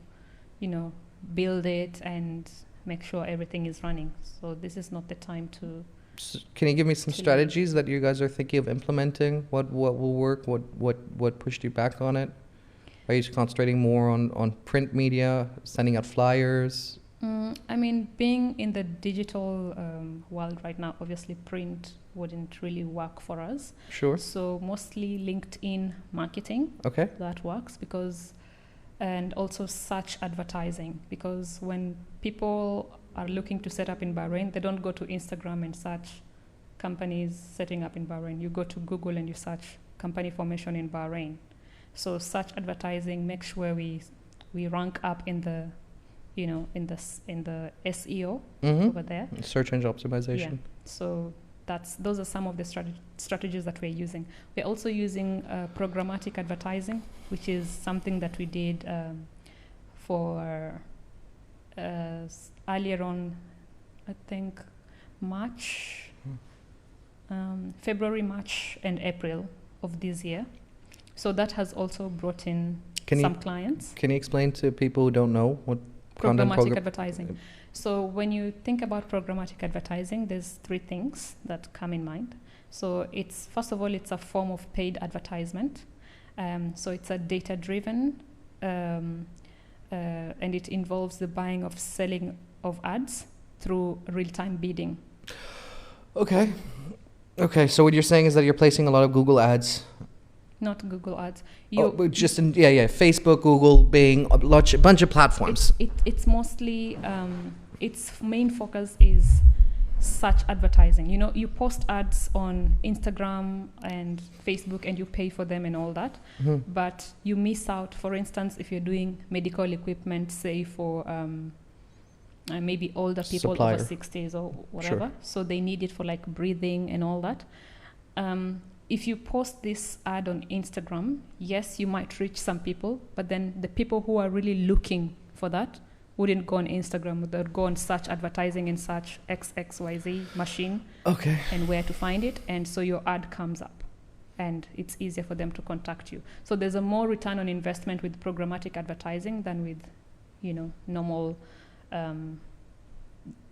build it and make sure everything is running. So this is not the time to. So can you give me some strategies that you guys are thinking of implementing? What will work? What pushed you back on it? Are you concentrating more on print media, sending out flyers? I mean, being in the digital world right now, obviously print wouldn't really work for us. Sure. So mostly LinkedIn marketing. Okay. That works, and also search advertising, because when people are looking to set up in Bahrain, they don't go to Instagram and search companies setting up in Bahrain. You go to Google and you search company formation in Bahrain. So search advertising, make sure we rank up in the in the SEO over there. Search engine optimization. Yeah. So those are some of the strategies that we're using. We're also using programmatic advertising, which is something that we did for earlier on, I think February, March, and April of this year. So that has also brought in some clients. Can you explain to people who don't know what programmatic advertising? So when you think about programmatic advertising, there's 3 things that come in mind. So first of all, it's a form of paid advertisement. So it's a data-driven, and it involves the buying of selling of ads through real-time bidding. Okay. So what you're saying is that you're placing a lot of Google ads. Not Google ads. Just in Facebook, Google, Bing, a bunch of platforms. It's mostly its main focus is search advertising. You post ads on Instagram and Facebook and you pay for them and all that, but you miss out. For instance, if you're doing medical equipment, say for maybe older people over 60s or whatever, sure. So they need it for like breathing and all that. If you post this ad on Instagram, yes, you might reach some people, but then the people who are really looking for that wouldn't go on Instagram. They'd go on search advertising and search XXYZ machine and where to find it. And so your ad comes up and it's easier for them to contact you. So there's a more return on investment with programmatic advertising than with, normal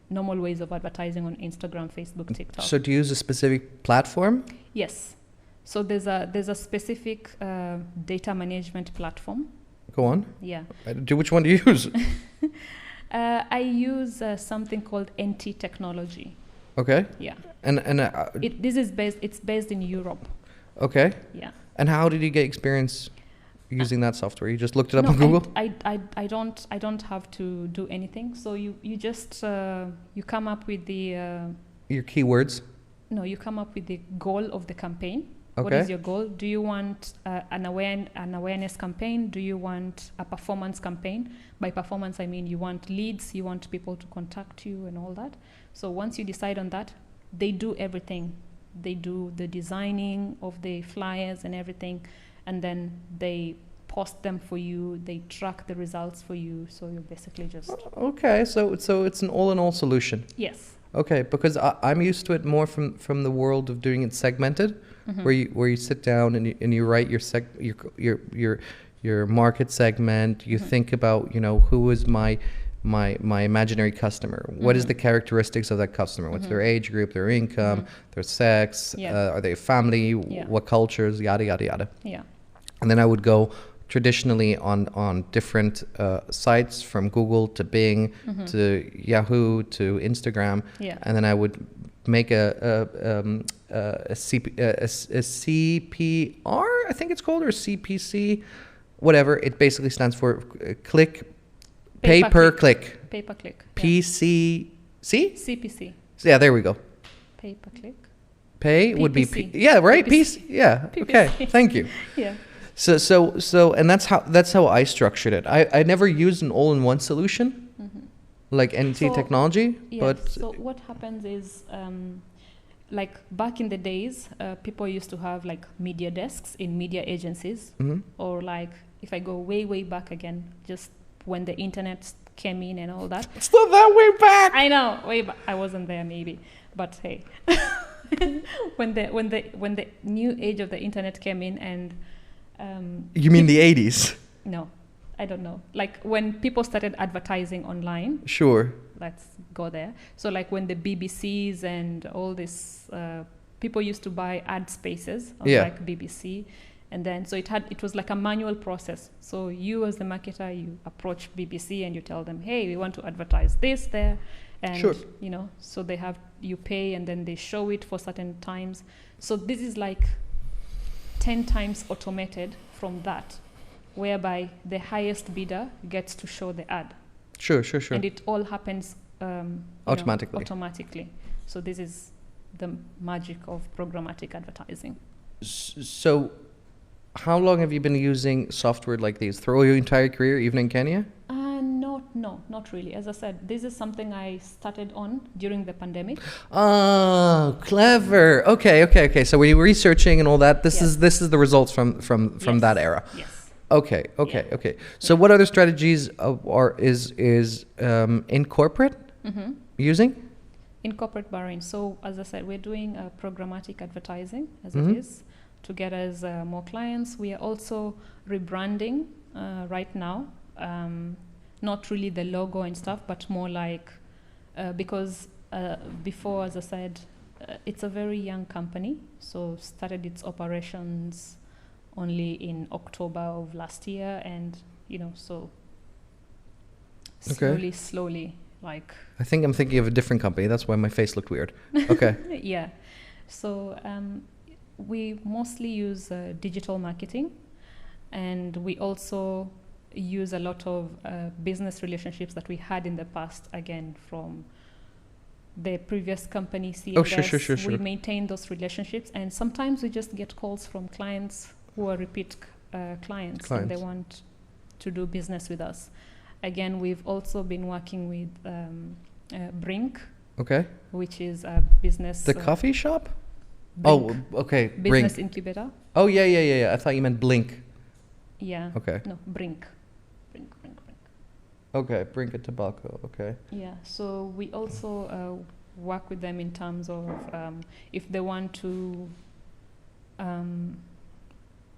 ways of advertising on Instagram, Facebook, TikTok. So do you use a specific platform? Yes. So there's a specific data management platform. Go on. Yeah. Which one do you use? I use something called NT Technology. Okay. Yeah. And it's based in Europe. Okay. Yeah. And how did you get experience using that software? You just looked it up on Google? I don't have to do anything. So you just you come up with the your keywords. No, you come up with the goal of the campaign. Okay. What is your goal? Do you want an awareness campaign? Do you want a performance campaign? By performance, I mean you want leads, you want people to contact you and all that. So once you decide on that, they do everything. They do the designing of the flyers and everything, and then they post them for you. They track the results for you. So you basically just... Okay, so it's an all-in-all solution. Yes. Okay, because I'm used to it more from the world of doing it segmented, where you sit down and you write your market segment. You think about who is my imaginary customer. What is the characteristics of that customer? What's their age group, their income, their sex? Are they family? What cultures? Yada yada yada. Yeah. And then I would go traditionally on different sites, from Google to Bing to Yahoo to Instagram, Yeah. and then I would make a CPR, I think it's called, or CPC, whatever. It basically stands for pay per click. Pay per click. PCC? CPC. Yeah, there we go. Pay per click. Pay would be PPC. yeah, right? PPC. Yeah. PPC. Okay. Thank you. Yeah. So, and that's how I structured it. I never used an all-in-one solution like NT technology, Yeah, but so what happens is, like back in the days, people used to have like media desks in media agencies, or like if I go way back again, just when the internet came in and all that. it's not that way back. I know, way back. I wasn't there maybe, but hey, when the new age of the internet came in, and You mean the 80s? no, I don't know. Like when people started advertising online. Sure. Let's go there. So like when the BBCs and all this, people used to buy ad spaces on like BBC, and then so it was like a manual process. So you as the marketer, you approach BBC and you tell them, hey, we want to advertise this there, and you know, so you pay and then they show it for certain times. So this is like 10 times automated from that, whereby the highest bidder gets to show the ad. Sure. And it all happens automatically. So this is the magic of programmatic advertising. So how long have you been using software like these? Through your entire career, even in Kenya? Not really. As I said, this is something I started on during the pandemic. Oh, clever. Okay. So when you were researching and all that, this is the results from that era. Yes. Okay. So what other strategies is in corporate using? In corporate Bahrain. So as I said, we're doing programmatic advertising as it is to get us more clients. We are also rebranding right now. Not really the logo and stuff, but more like because before, as I said, it's a very young company. So started its operations only in October of last year, and so slowly, like. I think I'm thinking of a different company. That's why my face looked weird. Okay. Yeah. So we mostly use digital marketing, and we also use a lot of business relationships that we had in the past, again from the previous company CMS. Sure. We maintain those relationships, and sometimes we just get calls from clients who are repeat clients, and they want to do business with us. Again, we've also been working with Brink, which is a business. The coffee shop? Brink, okay. Business Brink. Incubator. Oh, yeah. I thought you meant Blink. Yeah. Okay. No, Brink. Okay, Brink and Tobacco. Okay. Yeah. So we also work with them in terms of if they want to,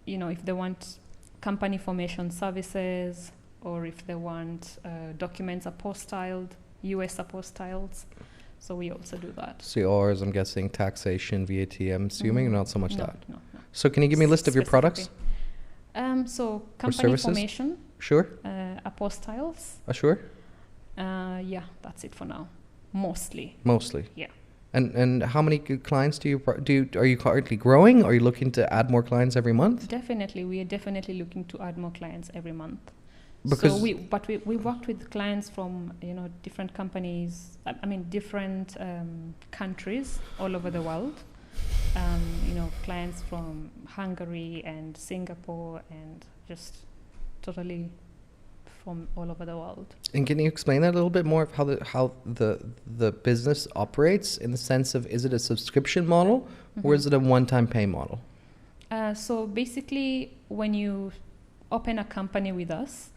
if they want company formation services, or if they want documents apostilled, US apostilled. So we also do that. CRs, I'm guessing, taxation, VAT, I'm assuming, or not so much that? No. So can you give me a list of your products? So company formation. Sure. Apostilles. Sure. Yeah, that's it for now. Mostly. Yeah. And how many clients are you currently growing? Are you looking to add more clients every month? Definitely, we are definitely looking to add more clients every month. Because so we worked with clients from different companies. Different countries all over the world. Clients from Hungary and Singapore and just totally from all over the world. And can you explain that a little bit more of how the business operates, in the sense of, is it a subscription model or is it a one-time pay model? So basically, when you open a company with us,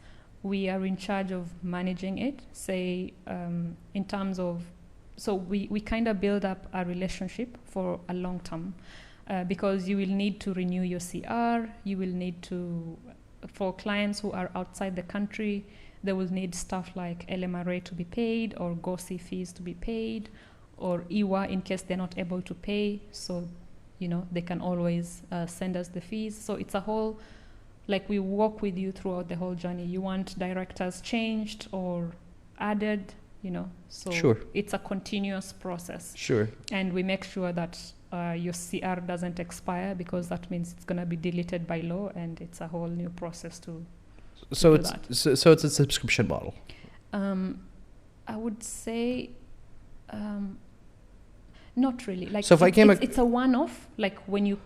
we are in charge of managing it. Say in terms of, so we kind of build up a relationship for a long term, because you will need to renew your CR. You will need to, for clients who are outside the country, they will need stuff like LMRA to be paid, or GOSI fees to be paid, or IWA in case they're not able to pay. So, they can always send us the fees. So it's a whole like we walk with you throughout the whole journey. You want directors changed or added, you know, so Sure. it's a continuous process. Sure. And we make sure that your CR doesn't expire, because that means it's going to be deleted by law, and it's a whole new process to So do it's that. so it's a subscription model. I would say not really. Like, So if I came it's a one-off. Like when you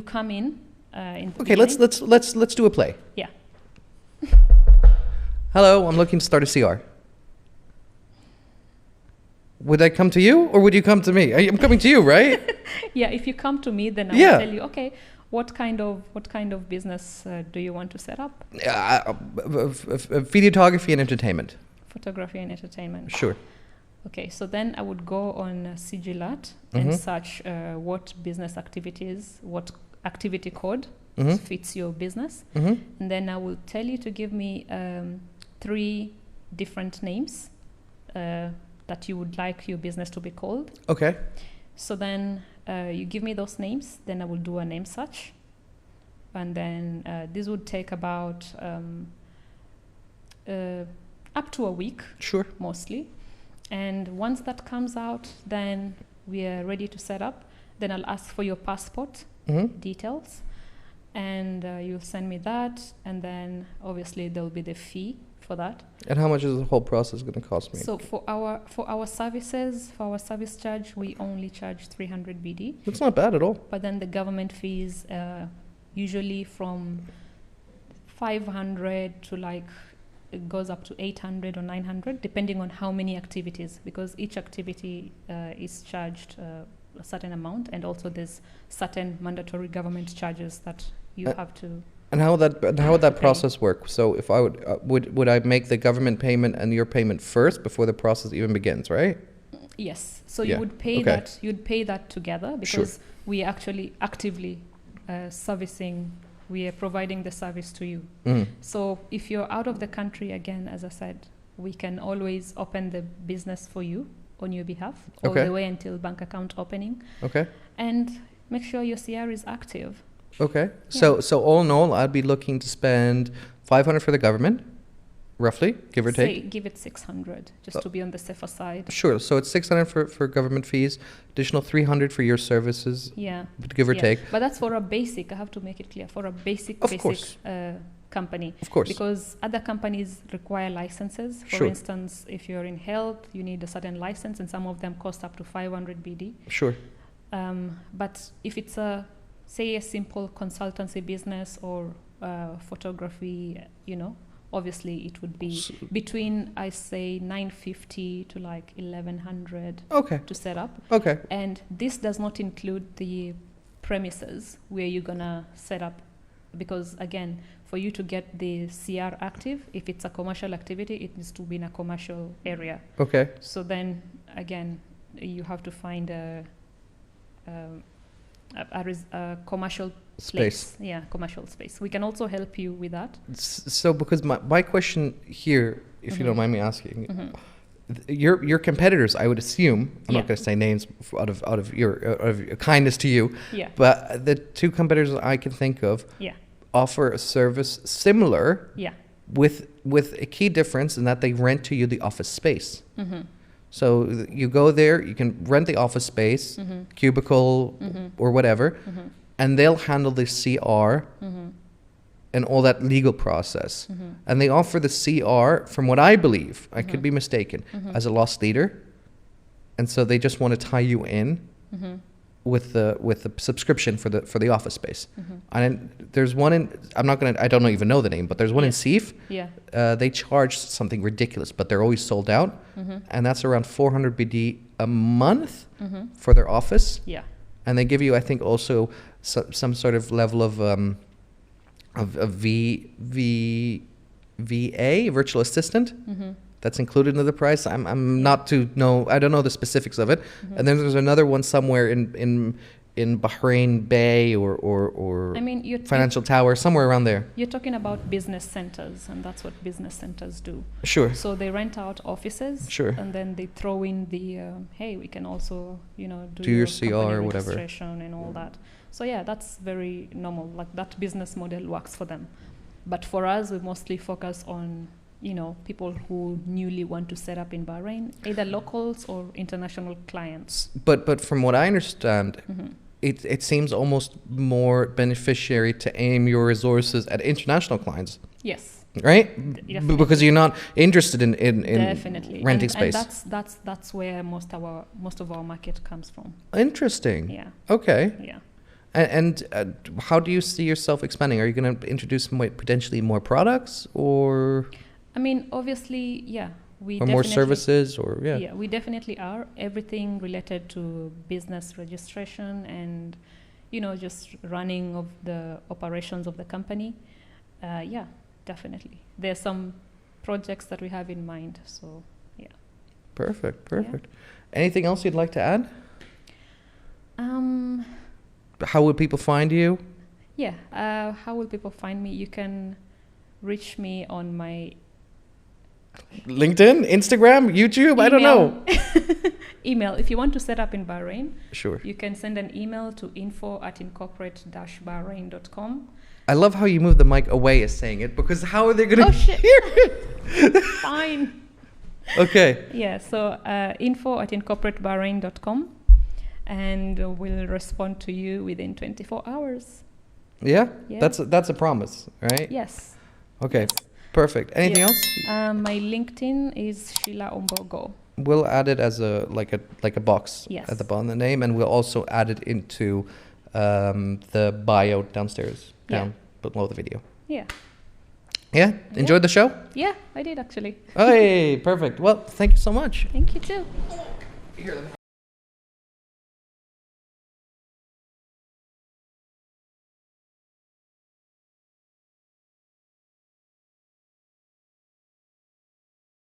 come in. In the Okay, beginning. let's do a play. Yeah. Hello, I'm looking to start a CR. Would I come to you, or would you come to me? I'm coming to you, right? Yeah. If you come to me, then I Yeah. will tell you. Okay, what kind of business do you want to set up? Videography and entertainment. Photography and entertainment. Sure. Okay, so then I would go on Sigilat and search what business activities, what activity code fits your business. And then I will tell you to give me 3 different names that you would like your business to be called. Okay. So then you give me those names, then I will do a name search. And then this would take about up to a week, Sure. mostly. And once that comes out, then we are ready to set up. Then I'll ask for your passport details, and you'll send me that. And then obviously there'll be the fee for that. And how much is the whole process going to cost me? So for our services, for our service charge, we only charge 300 BD. That's not bad at all. But then the government fees usually from 500 to like it goes up to 800 or 900, depending on how many activities, because each activity is charged a certain amount, and also there's certain mandatory government charges that you have to. And how would that pay. process work? So if I would I make the government payment and your payment first before the process even begins, right? Yes. So Yeah. you would pay Okay. that. You'd pay that together, because we are actually actively servicing. We are providing the service to you. So if you're out of the country, again, as I said, we can always open the business for you on your behalf, all Okay. the way until bank account opening, Okay. and make sure your CR is active. Okay. So all in all, I'd be looking to spend 500 for the government, roughly, give or take. Say, give it 600, just to be on the safer side. Sure. So it's 600 for government fees, additional 300 for your services, Yeah. give or take. But that's for a basic. I have to make it clear, for a basic Of course. company. Of course. Because other companies require licenses. For Sure. instance, if you're in health, you need a certain license, and some of them cost up to 500 BD. Sure. But if it's say a simple consultancy business or photography, obviously it would be between, I say, 950 to like 1100 Okay. to set up. Okay. And this does not include the premises where you're gonna set up, because again, for you to get the CR active, if it's a commercial activity, it needs to be in a commercial area. Okay. So then again, you have to find a commercial Space. place. Yeah, commercial space. We can also help you with that. So because my question here, if you don't mind me asking, your competitors, I would assume, I'm not going to say names out of your kindness to you, Yeah. but the 2 competitors I can think of Yeah. offer a service similar Yeah. with a key difference in that they rent to you the office space. So you go there, you can rent the office space, cubicle or whatever, and they'll handle the CR and all that legal process. And they offer the CR, from what I believe, I could be mistaken, as a loss leader. And so they just want to tie you in with the subscription for the office space. And there's one in, I don't even know the name, but there's one in Seif. Yeah. They charge something ridiculous, but they're always sold out. And that's around 400 BD a month for their office. Yeah. And they give you, I think, also some sort of level of VA, virtual assistant. That's included in the price. I don't know the specifics of it. And then there's another one somewhere in Bahrain Bay or I mean, Financial Tower, somewhere around there. You're talking about business centers, and that's what business centers do. Sure. So they rent out offices, Sure. and then they throw in the hey, we can also do your CR or company whatever. registration and all that. So yeah, that's very normal. Like that business model works for them. But for us, we mostly focus on, people who newly want to set up in Bahrain, either locals or international clients. But from what I understand, Mm-hmm. it seems almost more beneficiary to aim your resources at international clients, Yes. right? Definitely. Because you're not interested in Definitely. renting And space. that's where most of our market comes from. Interesting. Yeah. Okay. Yeah. And how do you see yourself expanding? Are you going to introduce potentially more products or I mean, obviously, yeah. or more services or Yeah, we definitely are. Everything related to business registration and, just running of the operations of the company. Yeah, definitely. There's some projects that we have in mind. So, yeah. Perfect. Anything else you'd like to add? How would people find you? Yeah. How will people find me? You can reach me on my LinkedIn, Instagram, YouTube? I don't know. Email. If you want to set up in Bahrain, Sure. you can send an email to info@incorporate-bahrain.com. I love how you move the mic away as saying it, because how are they going to shit. hear it? Fine. Okay. Yeah, so info@incorporate-bahrain.com, and we'll respond to you within 24 hours. Yeah? Yeah. That's a promise, right? Yes. Okay. Yes. Perfect. Anything Yeah. else? My LinkedIn is Sheila Ombogo. We'll add it as a box Yes. at the bottom of the name, and we'll also add it into the bio downstairs, down below the video. Yeah. Yeah? Enjoyed the show? Yeah, I did actually. Hey, perfect. Well, thank you so much. Thank you too. Here, let me